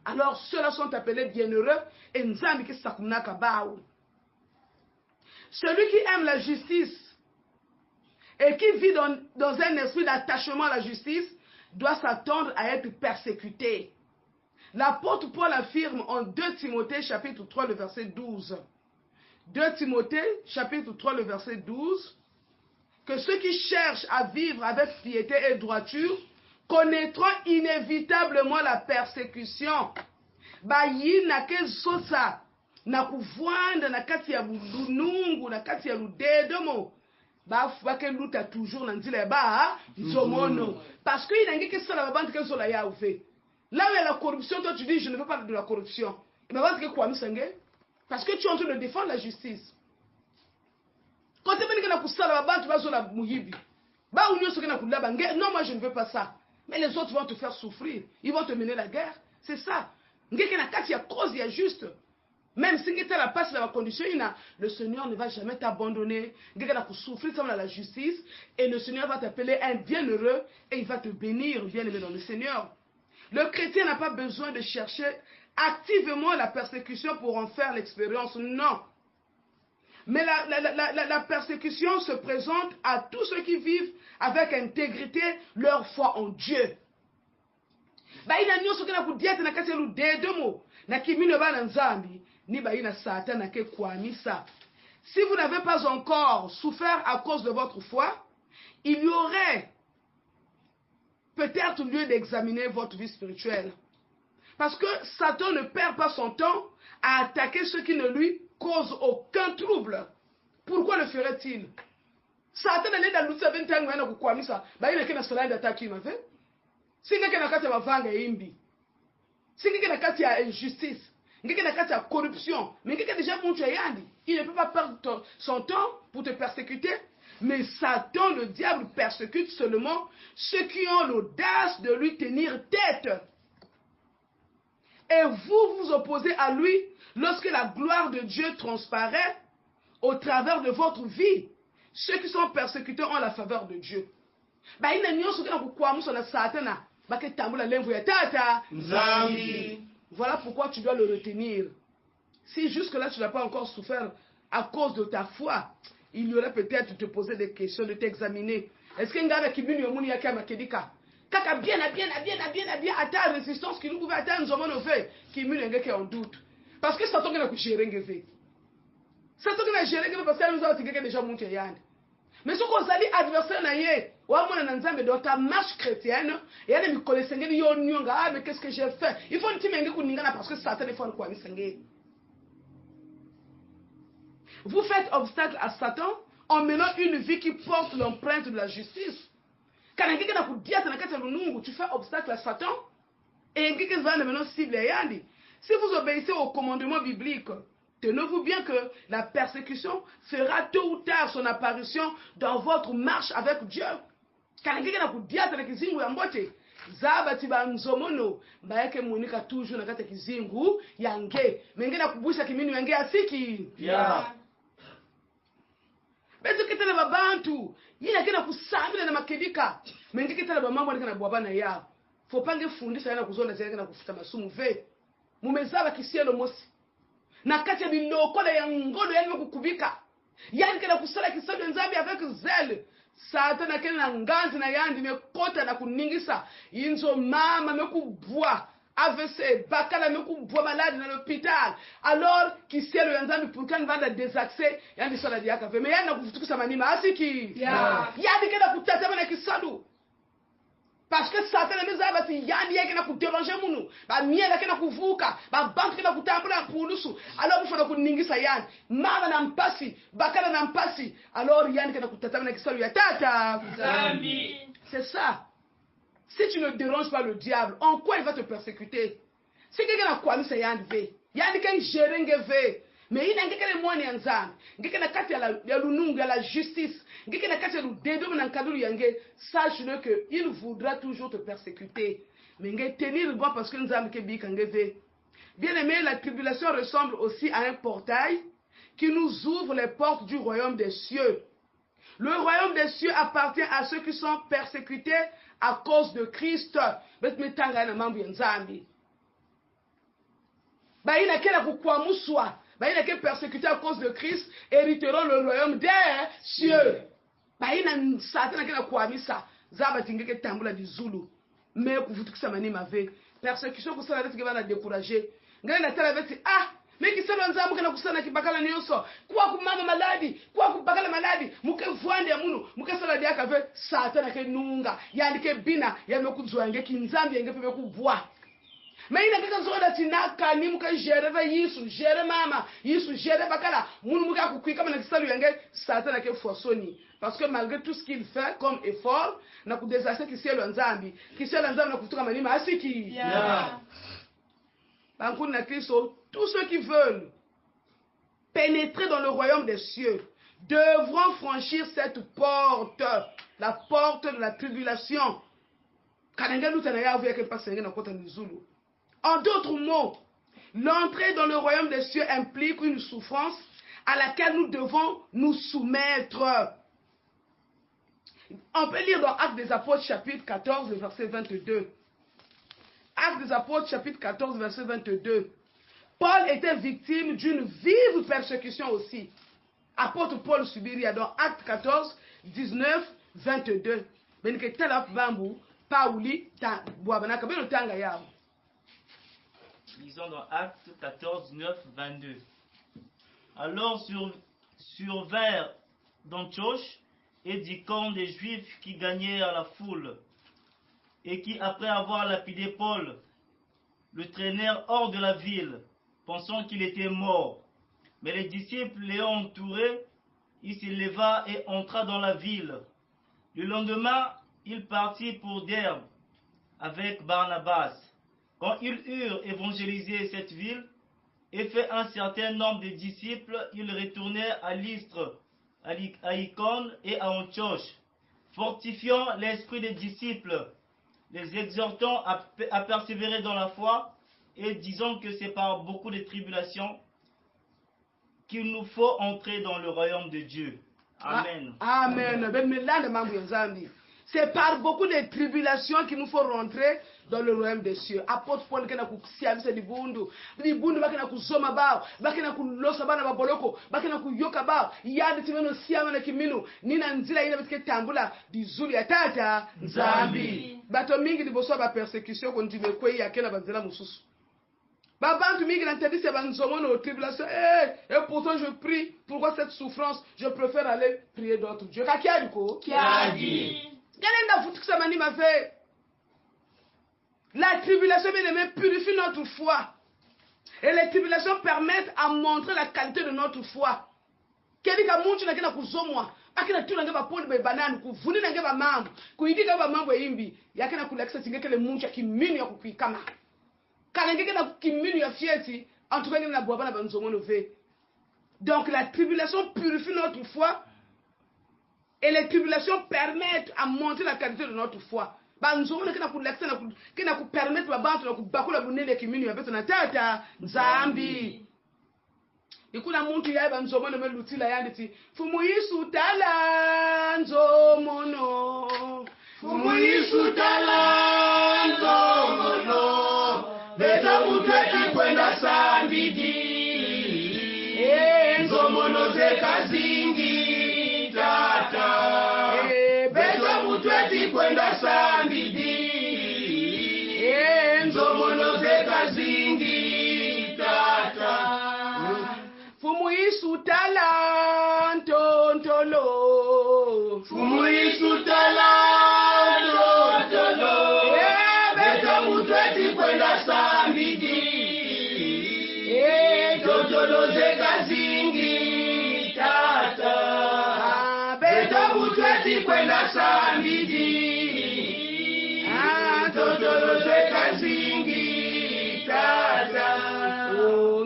alors ceux-là sont appelés bienheureux et Nzambi qui sakumnaka bao. Celui qui aime la justice et qui vit dans un esprit d'attachement à la justice doit s'attendre à être persécuté. L'apôtre Paul affirme en 2 Timothée chapitre 3 le verset 12. 2 Timothée chapitre 3 le verset 12. Que ceux qui cherchent à vivre avec piété et droiture connaîtront inévitablement la persécution. Bayi na kezosa na kuvwanda na kati ya lunungu na kati ya ludedomo bake luta toujours na nzila ba zomono parce que il a ngeke sala babantu ke sola ya ufe. Là où il y a la corruption, toi tu dis je ne veux pas de la corruption. Et babantu ke kwa misenge parce que tu es en train de défendre la justice. Quand tu es venu kusala babantu bazola muhibi. Ba unyo soke na kudaba nge non moi je ne veux pas ça. Mais les autres vont te faire souffrir, ils vont te mener la guerre, c'est ça. Ngeke na kati ya cause ya juste. Même si tu as la passe dans la condition, le Seigneur ne va jamais t'abandonner. Tu vas souffrir dans la justice et le Seigneur va t'appeler un bienheureux et il va te bénir, bien-aimé dans le Seigneur. Le chrétien n'a pas besoin de chercher activement la persécution pour en faire l'expérience, non. Mais la persécution se présente à tous ceux qui vivent avec intégrité leur foi en Dieu. Si vous n'avez pas encore souffert à cause de votre foi, il y aurait peut-être lieu d'examiner votre vie spirituelle. Parce que Satan ne perd pas son temps à attaquer ceux qui ne lui causent aucun trouble. Pourquoi le ferait-il? Satan allait dans l'outil 21 ans pour quoi ça? Bah il a qu'un seul d'attaque qui m'a fait. Si quelqu'un n'a qu'à vanga imbi. Si quelqu'un n'a qu'à injustice. Quelqu'un n'a qu'à corruption. Mais quelqu'un déjà monté yandi. Il ne peut pas perdre son temps pour te persécuter. Mais Satan, le diable, persécute seulement ceux qui ont l'audace de lui tenir tête. Et vous vous opposez à lui lorsque la gloire de Dieu transparaît au travers de votre vie. Ceux qui sont persécutés ont la faveur de Dieu. Voilà pourquoi tu dois le retenir. Si jusque-là tu n'as pas encore souffert à cause de ta foi, il y aurait peut-être de te poser des questions, de t'examiner. Est-ce qu'il y a bien, à ta résistance qui nous pouvait atteindre, nous avons fait, qui est en doute. Parce que Satan n'a pas géré. Satan n'a géré parce que nous avons déjà monté. Mais ce qu'on s'est dit, adversaire n'a pas dans ta marche chrétienne, et elle me connaît, mais qu'est-ce que j'ai fait? Il faut une petite parce que Satan est fort quoi, vous faites obstacle à Satan en menant une vie qui porte l'empreinte de la justice. Quand tu fais obstacle à Satan, et si vous obéissez au commandement biblique, tenez-vous bien que la persécution fera tôt ou tard son apparition dans votre marche avec Dieu. Zaba tiba nzomono baeke munika toujours na kata kizingu yange mengena kubusha kimini yange asiki yeah. Beto kitana babantu yina kena kusambila na makedika menge kitana bamambo nikana bwabana ya faut pange fundisha yana kuzonda zile kana kufuta masumu ve mumezaba kisielo mosi na kati ya biloko ya ngodo yani kukubika yani kana kusala kisado nzabi avec zèle Satan akena nganzi na yandi mekota na kuningisa inzo mama mekubwa AVC bakala mekubwa malade na l'hôpital alors kisielo yanzambi pourquoi ne va la désaxer yandi sala diaka ve mais yana kufutukisa manima asiki yandi kena kutatama na kisadu. Parce que Satan a mis à dire yandi yake ku déranger munu ba miela kena kuvuka ba bantu kena kutambula pulusu alors mfana kuningisa yandi mama na mpasi bakala na mpasi alors yandi kena kutatama na kisalu ya tata zambi. C'est ça. Si tu ne déranges pas le diable, en quoi il va te persécuter? Si quelqu'un a quoi mis yandi ve yandi kan gerenge ve mais il n'a qu'à les moines ensemble ngeke na kati ya lunungu ya la justice ngeke na kati ya ludedo na kadulu yange sache-le que il voudra toujours te persécuter mais ngeke tenir bon parce que nous avons que bikangeve. Bien aimé, la tribulation ressemble aussi à un portail qui nous ouvre les portes du royaume des cieux. Le royaume des cieux appartient à ceux qui sont persécutés à cause de Christ. Ba ina kena kukwamuswa il n'a que persécuté à cause de Christ, hériteront le royaume des cieux. Il n'a Satan qui n'a quoi mis ça. Zaba tingeke tambula di Zulu. Mais pour vous tout ça mani m'avait persécution pour ça la tête qui va la décourager. Ngana na tala veti mais qui sala nzamu kana kusana kibakala nyonso. Kwa kumama maladi, kwa kubakala maladi, muke vuande ya munu, muke sala dia kave Satan ke nunga. Yani ke bina ya mekuzwa nge kinzambi nge pe kubwa. Mais il a quelque chose de tinaka ni muka gérer yisu gérer mama yisu gérer bakala munu muka kukwika mana kisalu yange Satan ke forçoni parce que malgré tout ce qu'il fait comme effort na ku désastre kiselo nzambi na kutuka manima asiki bankuni na Kristo tous ceux qui veulent pénétrer dans le royaume des cieux devront franchir cette porte, la porte de la tribulation. En d'autres mots, l'entrée dans le royaume des cieux implique une souffrance à laquelle nous devons nous soumettre. On peut lire dans Actes des Apôtres chapitre 14, verset 22. Actes des Apôtres chapitre 14, verset 22. Paul était victime d'une vive persécution aussi. Apôtre Paul subiria dans Actes 14, 19, 22. Lisons dans Actes 14, 9, 22. Alors survinrent d'Antioche et d'Icône des Juifs qui gagnèrent la foule, et qui, après avoir lapidé Paul, le traînèrent hors de la ville, pensant qu'il était mort. Mais les disciples l'ayant entouré, il se leva et entra dans la ville. Le lendemain, il partit pour Derbe avec Barnabas. Quand ils eurent évangélisé cette ville et fait un certain nombre de disciples, ils retournèrent à Lystre, à Icône et à Antioche, fortifiant l'esprit des disciples, les exhortant à persévérer dans la foi et disant que c'est par beaucoup de tribulations qu'il nous faut entrer dans le royaume de Dieu. Amen. Amen. C'est par beaucoup de tribulations qu'il nous faut rentrer dans le royaume des cieux. Apôtre Paul qui n'a kusiabisa libundu bakina kusoma bao, bakina kulosa bana baboloko, bakina kuyoka bao, yadi timeno siama na kiminu, nina nzila ina bitike tambula dizuli ya tata nzambi. Bato mingi liboso ba persécution kondibe kwe ya kena banzela mususu. Babantu mingi l'interdit c'est banzomono aux tribulations. Et pourtant je prie, pourquoi cette souffrance? Je préfère aller prier d'autres dieux. Kakia duko? Kiadi. La tribulation, bien aimé, purifie notre foi. Et les tribulations permettent à montrer la qualité de notre foi. Quelqu'un qui a dit kuzomwa, akina tu nanga ba pole ba banana ku vuni nanga ba mambo, ku idika ba mambo yimbi, yakina kulakisa singekele muncha kimini ya kupikama. Kana ngekena kimini ya fieti, en tout cas na boba na banzomo no ve. Donc la tribulation purifie notre foi. Et les tribulations permettent à montrer la qualité de notre foi. Banzomo kina kulakisa na kina ku permettre ba bantu na ku bakula bunene kimini ya beto na tata nzambi. Ikuna muntu yaye banzomo no melutila yanditi fumu yisu tala nzomo no fumu yisu tala nzomo no beta mutweki kwenda sambidi nzomo no zekazingi tata beta mutweki kwenda sambidi nzomo no zekazingi tata fumu yisu tala ntontolo fumu yisu tala ntontolo beta mutweki kwenda sambidi tontolo zekazingi tata beta mutweki kwenda sambidi tontolo zekazingi tata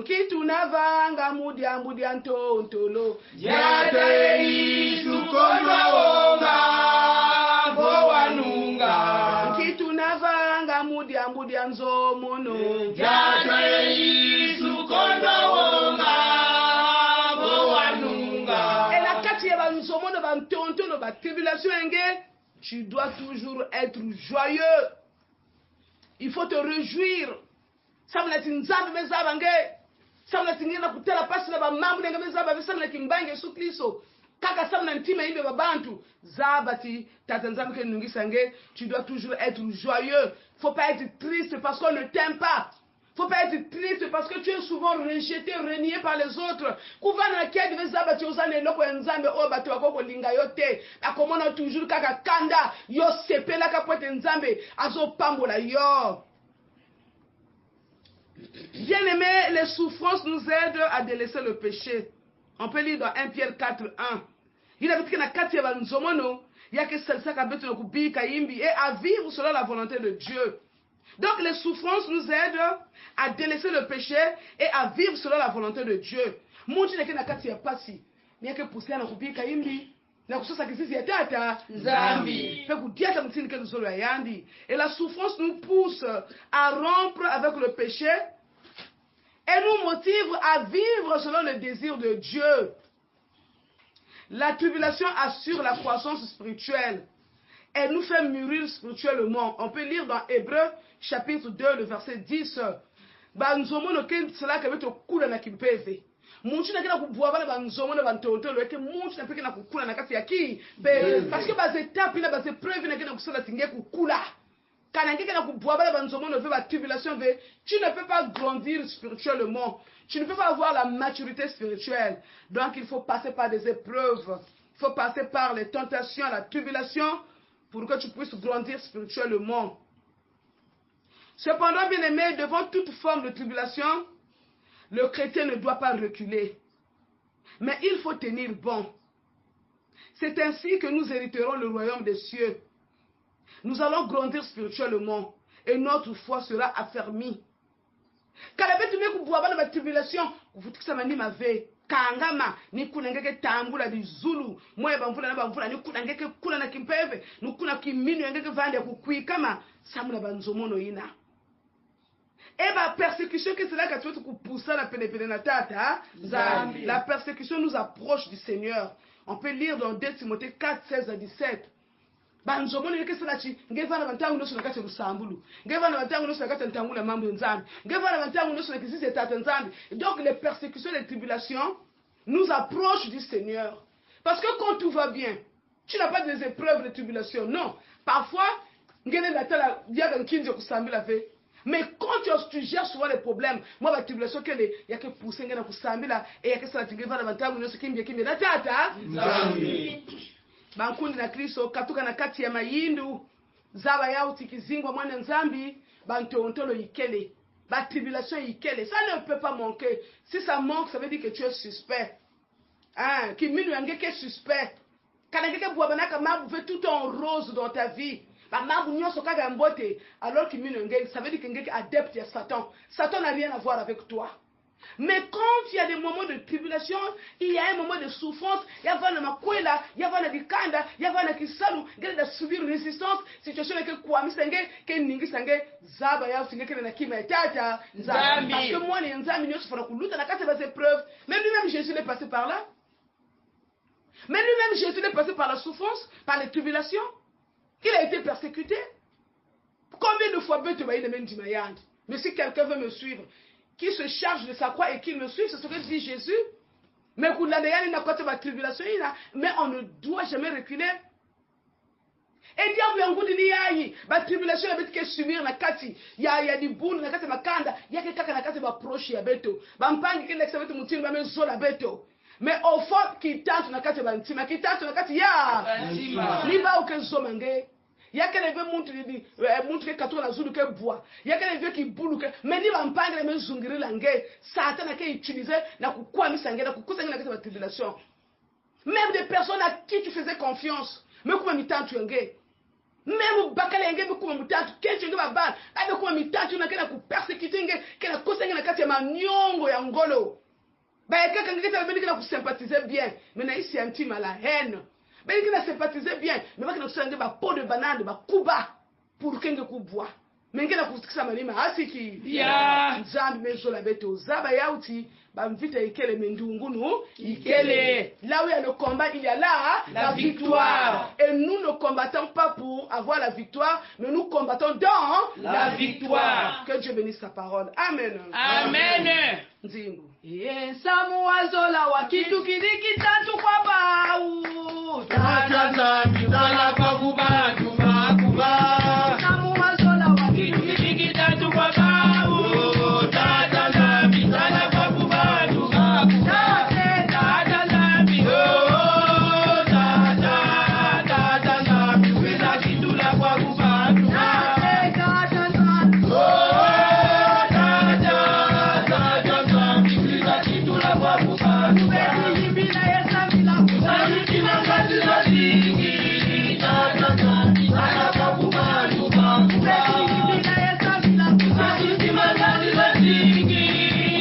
kitunavanga mudia ntontolo jate isukonwa wonga bowanunga kitunavanga mudia nzomono jate isukonwa wonga bowanunga. Et la quatrième nzomono ba ntontolo ba tribulation enge, tu dois toujours être joyeux. Il faut te réjouir. Ça me l'a dit nzambe mezabange. samna tingena kutela pasi na bamambu nengame zaba samna kimbange Yesu Kristo kaka samna ntima ibe babantu zabati tata nzambe ke nungisa nge tu dois toujours être joyeux, faut pas être triste parce qu'on ne t'aime pas. Faut pas être triste parce que tu es souvent rejeté, renié par les autres. Kouvana kedi vezaba tu osane loko nzambe o batu akoko linga yote. Akomona toujours kaka kanda yo sepela kapote nzambe azo pambola yo. Bien-aimés, les souffrances nous aident à délaisser le péché. On peut lire dans 1 Pierre 4, 1. Il a dit que na kati ya nzomono yake salsa kabeto no kubika imbi et à vivre selon la volonté de Dieu. Donc les souffrances nous aident à délaisser le péché et à vivre selon la volonté de Dieu. Munchi neke na kati ya pasi, niake pusia na kubika imbi, na kusosa kisisi ya tata Nzambi. Pe kudiata mtini ke nzolo ya yandi. Et la souffrance nous pousse à rompre avec le péché et nous motive à vivre selon le désir de Dieu. La tribulation assure la croissance spirituelle. Elle nous fait mûrir spirituellement. On peut lire dans Hébreux chapitre 2, le verset 10. Banzomono ke cela que beto kula na kimpeve. Munchi na kina kubwa bana banzomono bantotolo eke munchi na peke na kukula na kati ya ki. Parce que bas étapes na bas épreuves na kina kusala tinge kukula. Kana ngeke na kubwa bana banzomono ve ba tribulation ve, tu ne peux pas grandir spirituellement. Tu ne peux pas avoir la maturité spirituelle. Donc il faut passer par des épreuves. Il faut passer par les tentations, la tribulation pour que tu puisses grandir spirituellement. Cependant, bien-aimé, devant toute forme de tribulation, le chrétien ne doit pas reculer. Mais il faut tenir bon. C'est ainsi que nous hériterons le royaume des cieux. Nous allons grandir spirituellement et notre foi sera affermie. Quand la tribulation, vous dites que ça m'a dit ma veille. Kangama ni kunangeke tambula bizulu moye bamvula na bamvula ni kunangeke kula na kimpeve ni kuna kiminu yangeke vande kukwikama samuna banzomono ina eba persécution que c'est là que tu veux pousser la pene na tata Nzambi. La persécution nous approche du Seigneur. On peut lire dans 2 Timothée 4, 16 à 17. Banzomono yeke selachi ngevana bantangu no sunakati rusambulu ngevana bantangu no sunakati ntangula mambo nzambi ngevana bantangu no sunakati sisi tata nzambi. Donc les persécutions, les tribulations nous approchent du Seigneur. Parce que quand tout va bien, tu n'as pas des épreuves, de tribulations. Non. Parfois, ngene natala diaga nkinje kusambila fe. Mais quand tu gères souvent les problèmes, moi la tribulation que les y a que pousser ngena kusambila et y a que ça ngevana bantangu no sukimbia na tata nzambi. Bankundi na Kristo katuka na kati ya mayindu zaba yao tikizingwa mwana nzambi bantontolo ikele ba tribulation ikele, ça ne peut pas manquer. Si ça manque, ça veut dire que tu es suspect. Hein, qui minu yangeke suspect. Kana ngeke bwabanaka mabu fait tout en rose dans ta vie. Ba mabu nyoso kaga mbote alors que minu ngeke, ça veut dire que ngeke adepte ya Satan. Satan n'a rien à voir avec toi. Mais quand il y a des moments de tribulation, il y a un moment de souffrance, il y a un makwela, il y a un kikanda, il y a un kisalu, il y a subir résistance, situation que quoi misenge, que ningi sange, zaba ya singe que na kima tata, nzambi. Parce que moi ni nzambi nyoso fana kuluta na kati des épreuves. Même lui-même Jésus est passé par là. Même lui-même Jésus est passé par la souffrance, par les tribulations. Il a été persécuté. Combien de fois peut te bailler les mêmes dimayand? Mais si quelqu'un veut me suivre, qui se charge de sa croix et qui me suit, c'est ce que dit Jésus. Mais on ne doit jamais reculer. Et diable yangu dini yayi ba tribulation ya betu ke subir na kati ya di bulu na kati makanda ya ke kaka na kati ba proche ya beto ba mpangi kile kisa betu mutini ba mezo la beto. Mais au fond qui tente na kati ba ntima qui tente na kati ya ni ba uke zo mange. Ya que les veut montrer que la zulu que bois. Ya que les veut qui boule que mais ni va mpanga les zungiri langue. Satan a qu'à utiliser na kukwa misange na kukusange na kati tribulation. Même des personnes à qui tu faisais confiance, mais comment mitantu yange. Même bakale yange mais comment mitantu kenchi yange babal. Abe comment mitantu na kena ku persécuter yange kena kusange na kati ya manyongo ya ngolo. Ba yaka kange kena beni kena ku sympathiser bien. Mais na ici anti la haine. Mais il a sympathisé bien. Mais il a ba peau de banane, ba kuba pour qu'il ne bois. mengine kusikisa manima asiki Ya. nzambi mezola beto zaba yauti bamvita ikele mendungunu ikele. Là où il y a le combat, il y a là la victoire. Et nous ne combattons pas pour avoir la victoire, mais nous combattons dans La victoire. Que Dieu bénisse sa parole. Amen. Amen. Nzingu. Yesamu wazola wa kitu kidiki tatu kwa bau. Tata nzambi zala kwa kubantu makuba. Yesamu wazola wa kitu kidiki tatu kwa bau. Tata nzambi zala kwa kubantu makuba. Tata nzambi. Oh, tata nzambi weza kitula kwa kubantu. Tata nzambi. Oh, tata nzambi weza kitula kwa kubantu. Ubezihibila yesambila. Nzambi mangazi za zingi. Tata nzambi zala kwa kubantu makuba. Ubezihibila yesambila. Nzambi mangazi za zingi.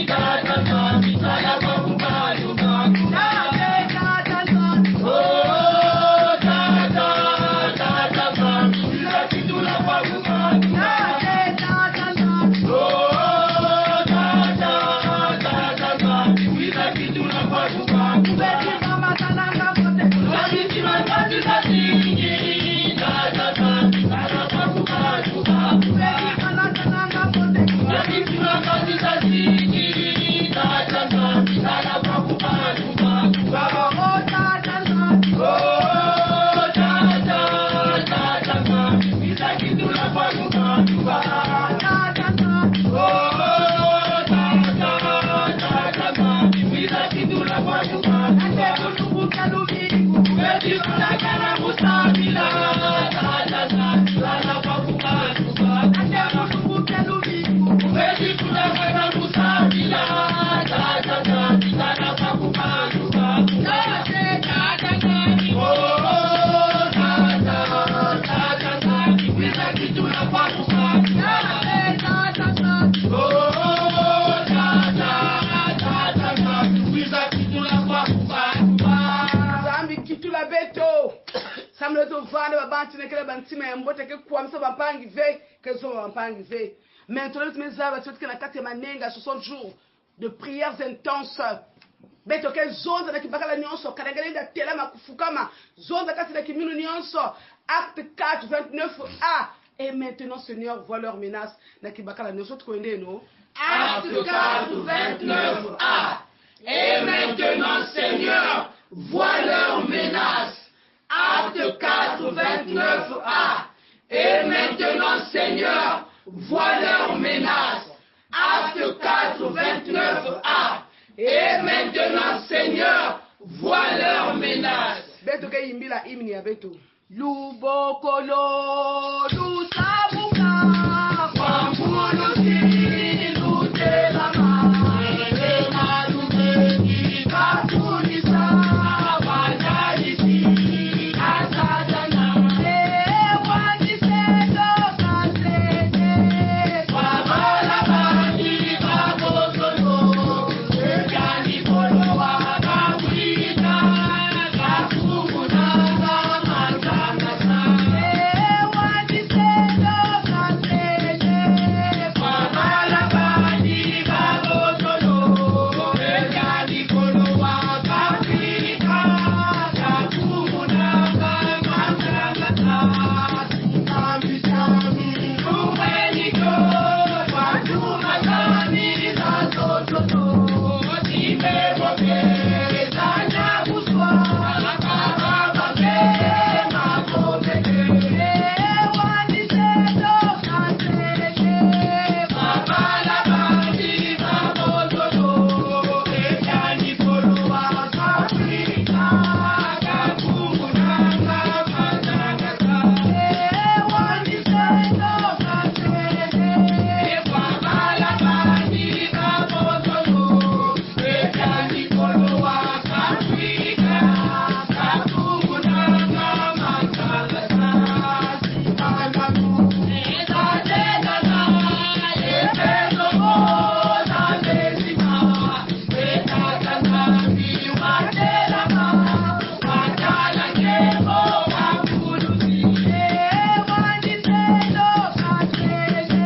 Tata nzambi zala kwa kubantu makuba. Tata nzambi. Oh, tata nzambi weza kitula kwa kubantu. Tata nzambi. Oh, tata nzambi weza kitula kwa kubantu. Ubezihama talanga kote. Nzambi mangazi za zingi. Tata nzambi zala kwa kubantu makuba. Ubezihama talanga kote. Nzambi mangazi za zingi. Tata nzambi zala kwa kubantu makuba. Oh, tata nzambi. Oh, tata nzambi weza kitula kwa kubantu makuba. Tata nzambi. Oh, tata nzambi weza kitula kwa kubantu makuba. Kutubuka lubiku. Wezi kulagala musabila. Tata nzambi zala kwa kubantu makuba. Kutubuka lubiku. Wezi kulagala musabila. Tata nzambi zala kwa kubantu makuba. Tata nzambi. Oh, tata nzambi weza kitula kwa kubantu makuba. Tata nzambi. Oh, tata nzambi weza kitula kwa kubantu makuba. Nzambi kitula beto. Samleto vande babanti nekele bantima ya mbote ke kwamsa bampangi ve ke zo bampangi ve. Maintenant les mezaba tsotka na kati ya manenga 60 jours de prières intenses. Beto ke zonza na kibakala nyonso kanangalinda tela makufukama zonza kati na kiminu nyonso. Acte 4 29a. Et maintenant Seigneur voit leurs menaces na kibakala nyonso tukoende no. Acte 4, 29a. Et maintenant, Seigneur, vois leurs menaces. Acte 4, 29a. Et maintenant, Seigneur, vois leurs menaces. Acte 4, 29a. Et maintenant, Seigneur, vois leurs menaces. Beto ke yimbila imni ya beto. Lubokolo lusabuka. Kwambulo siri lutelama. Emalumeni katunisa. Wajadisi asatana. Ewandisedo kasete. Wabalabani kabosono. Ekani polo wakawita. Kakumunanga matangasa. Ewandisedo kasete. Wabalabani kabosono. Ekani polo wakawita. Kakumunanga matangasa. Sami sami. Umeniko. Watuma sami zazototo. Timeboke. Zanya buswa. Akababake. Makobeke. Ewandisedo kasete. Babalabani kabosono. Ekani polo wakawita. Kakumunanga matangasa. Ewandisedo kasete. Wabalabani kabosono. Ekani polo wakawita. Kakumunanga matangasa. Sikanamu. Etatena. Epesomo. Zabezima. Etatanami. Watelama. Watalangemo. Wakulusi. Ewandisedo kasete.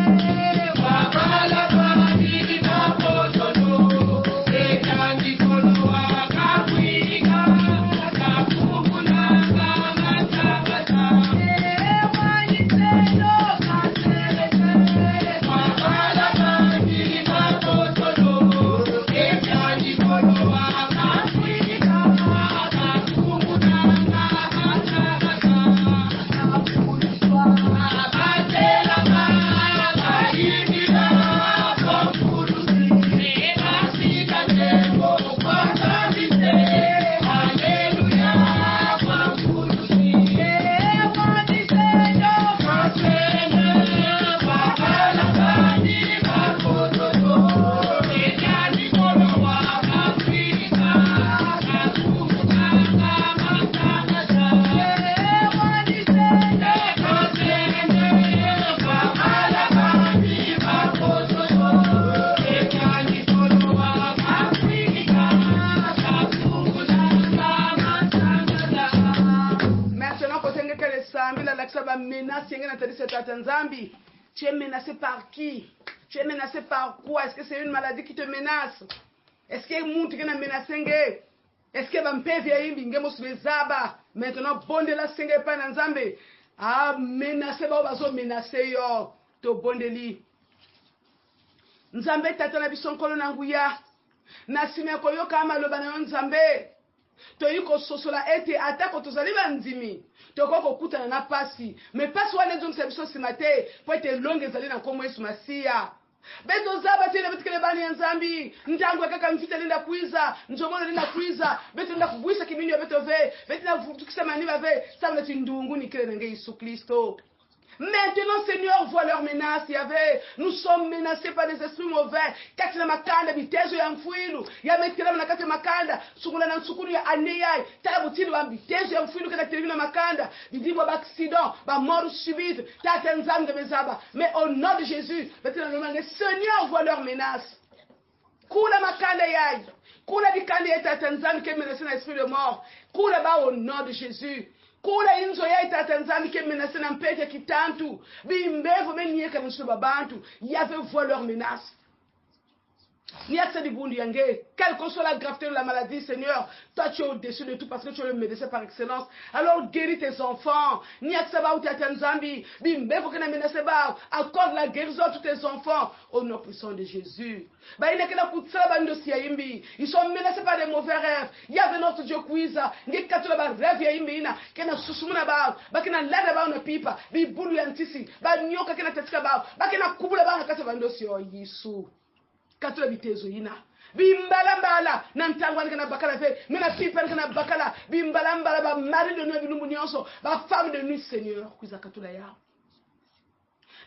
menace yenga natadisa tata nzambi. Tu es menacé par qui? Tu es menacé par quoi? Est-ce que c'est une maladie qui te menace? Est-ce que monde qui est menacé? Est-ce que bampevi ya imbi ngemo subezaba? Maintenant bonde la senge pa na nzambe. Ah, menacé ba bazo menacé yo. To bondeli. Nzambe tata na biso nkolo na nguya. Na sime ko yoka maloba na nzambe. To yiko sosola ete atako tozali bandimi. Toko kokutana na pasi. Mais pasi wana nzongi biso simate po ete longe ezali na komo Yesu Masia. Beto zaba tena betikele bani ya nzambi. Ntangu kaka mfita linda kuiza. Njomono linda kuiza. Beto linda kubuisa kimini ya beto ve. Beto linda tukisa maniva ve. Sabla tindungu ni kile nenge Yesu Kristo. Maintenant, Seigneur, vois leurs menaces, Yahvé. Nous sommes menacés par des esprits mauvais. Katina makanda, bitezo ya mfuilu. Ya metkela na kati makanda. Sukula na nsukulu ya aneyai. Tala butili wa bitezo ya mfuilu kana televi na makanda. Bidibo ba accident, ba mort subite. Tata nzam de bezaba. Mais au nom de Jésus, Seigneur, vois leurs menaces. Kula makanda yai. Kula bikanda ya tata nzam qui est menacé dans l'esprit de mort. Kula ba au nom de Jésus. Kula inzo ya itata nzambi ke menacé na mpete kitantu bimbevo menieka na babantu yave voit leur menace. Ni accès du bundu yangé, quelle que soit la gravité de la maladie, Seigneur, toi tu es au-dessus de tout parce que tu es le médecin par excellence. Alors guéris tes enfants. Ni accès ba ou tata nzambi bimbevo ke na menacé ba, accorde la guérison à tous tes enfants au nom puissant de Jésus. Bah il n'est que la kutsa bando siaimbi. Ils sont menacés par des mauvais rêves. Il y avait notre Dieu kuiza. Ngi katula ba rêve ya imbi ina. Kena susumuna ba. Ba kena lada ba na pipa. Bi bulu yantisi. Ba nyoka kena tatika ba. Ba kena kubula ba na kasa bando sio Yesu. Katula bitezo ina. Bimbala mbala na ntangwa kana bakala fe. Mena pipa kana bakala. Bimbala mbala ba mari de nuit bilumbu nyonso. Ba femme de nuit Seigneur kuiza katula ya.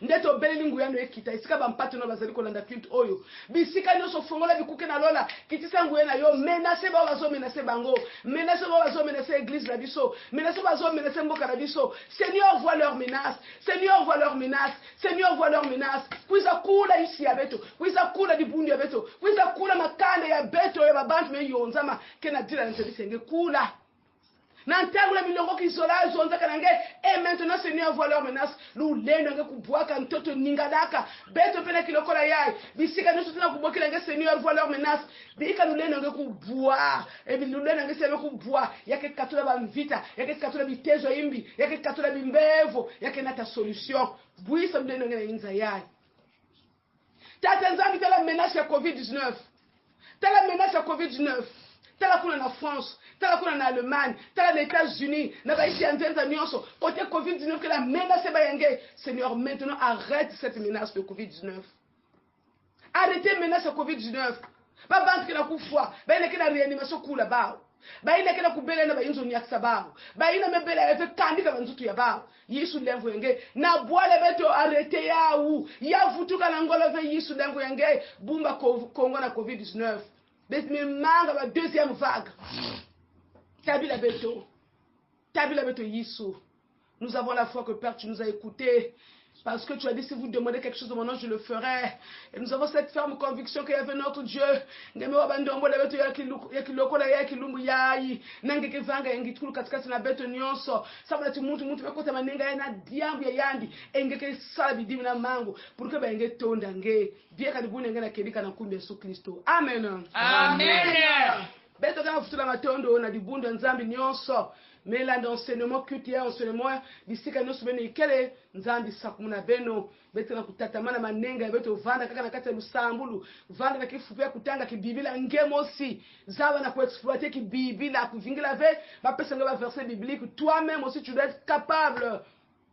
Ndeto beleli nguyano ekita isika bampate no bazali kolanda culte oyo bisika nyoso fongola bikuke na lola kitisa nguyena yo menacé ba bazo menacé bango menacé ba bazo menacé église la biso menacé bazo menacé mboka la biso. Seigneur voit leurs menaces. Seigneur voit leurs menaces. Seigneur voit leurs menaces. Kuiza kula isi ya beto kuiza kula dibundi ya beto kuiza kula makande ya beto ya babantu me yonzama kena dira na senge kula. Nantangula milongo kizola zonza kanange. Et maintenant Seigneur voit leurs menaces. Nous lenonge kubwaka ntoto ningadaka beto pena kilokola yai bisika nusu tena kubwaka lange. Seigneur voit leurs menaces. Bika nous lenonge kubwa et bi nous lenonge sebe kubwa yake katula ba mvita yake katula bitezo imbi yake katula bimbevo yake nata solution buisa mlenonge na inza yai. Tata nzambi tala menace ya COVID-19. Tala menace ya COVID-19. Tala kuna na France, tala kuna na Allemagne, tala na États-Unis, na baïsi en nyonso, côté COVID-19 que la menace ba yenge. Seigneur, maintenant arrête cette menace de COVID-19. Arrêtez menace de COVID-19. Ba bande que na kufwa, ba ine que na réanimation kula ba. Ba ine que na kubele na ba inzo nyaksa ba. Ba ine mebele avec kandika banzutu ya ba. Yesu lengo yenge. Na boile beto arrêtez ya ou. Ya vutuka na ngolo ve Yesu lengo yenge. Bumba Congo na COVID-19. Mais manga la deuxième vague. Tabila beto Yesu. Nous avons la foi que Père tu nous as écoutés. Parce que tu as dit si vous demandez quelque chose de mon nom je le ferai. Et nous avons cette ferme conviction qu'il y avait notre Dieu. Ngeme wabandombo la beto yakiloko la yakilumbu yai. Nangeke vanga yangitkulu katikati na beto nyonso. Sabula ti muntu bekota manenga yana diambu ya yandi. Engeke sabi dimi na mango. Pour que ba enge tonda nge. Bien kadibuni ngena kelika na kumbi Yesu Kristo. Amen. Amen. Beto kama futula matondo na dibunda nzambi nyonso. Mais là d'enseignement culte enseignement bisika nyonso bene ikele nzambi sakumuna beno beto na kutatamana manenga beto vanda kaka na kati ya lusambulu vanda na kifupia kutanga kibibila ngemosi zawa na kuexploiter kibibila kuvingila ve ba pesa ngaba verset biblique toi-même aussi tu dois être capable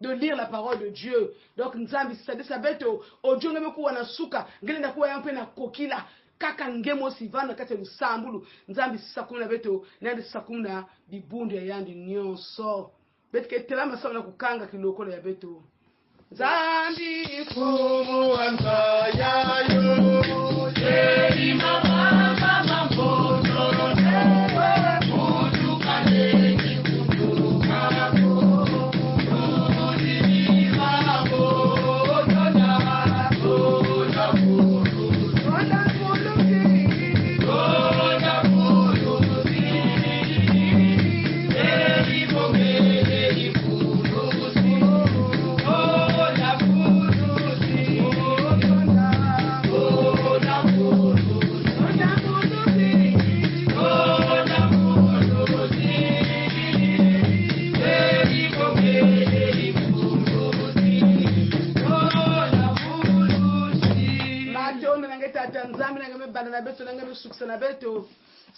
de lire la parole de Dieu. Donc nzambi c'est-à-dire beto ojonge mekuwa na suka ngene na kuwa yampe na kokila kaka ngemo sivana kati lusambulu nzambi sakuna beto nende sakuna bibundu ya yandi nyonso betke telama sauna kukanga kilokolo ya beto nzambi Kumu anta ya yo Yeri mama mama mbono newe Kutu kaneki kutu kako Kutu ni mamo Tona Tona Oh nzambi nange mebanda na beto nange mesukisa na beto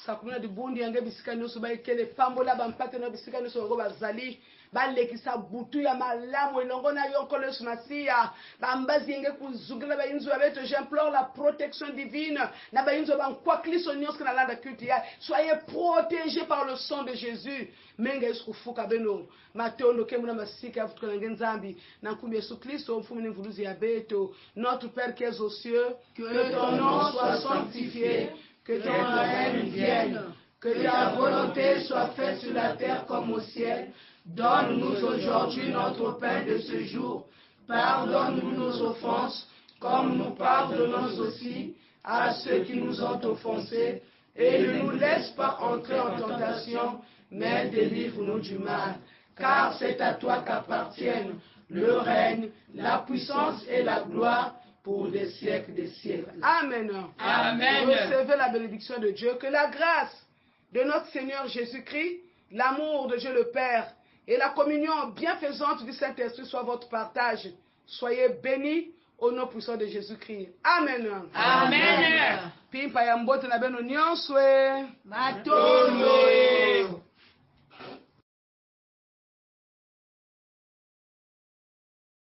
sakumina dibundi yange bisika nyonso baekele pambola bampate na bisika nyonso yango bazali balekisa butu ya malamu elongo na yo nkolo yesu masiya bambazi yenge kuzugila bayinzu ya beto j'implore la protection divine na bayinzu bankwakliso nyonso ke na landa culte ya soyez protégés par le sang de Jésus menga yesu kufuka beno matondo ke muna masika ya futuka nange nzambi na nkumbi yesu kristo mfumi mvuluzi ya beto notre père qui es aux cieux Que ton nom soit sanctifié, que ton règne vienne, que ta volonté soit faite sur la terre comme au ciel. Donne-nous aujourd'hui notre pain de ce jour. Pardonne-nous nos offenses, comme nous pardonnons aussi à ceux qui nous ont offensés. Et ne nous laisse pas entrer en tentation, mais délivre-nous du mal. Car c'est à toi qu'appartiennent le règne, la puissance et la gloire pour des siècles des siècles. Amen. Amen. Recevez la bénédiction de Dieu. Que la grâce de notre Seigneur Jésus-Christ, l'amour de Dieu le Père et la communion bienfaisante du Saint-Esprit soient votre partage. Soyez bénis au nom puissant de Jésus-Christ. Amen. Amen. Pimpa ya mbote na beno nyonswe. Matondo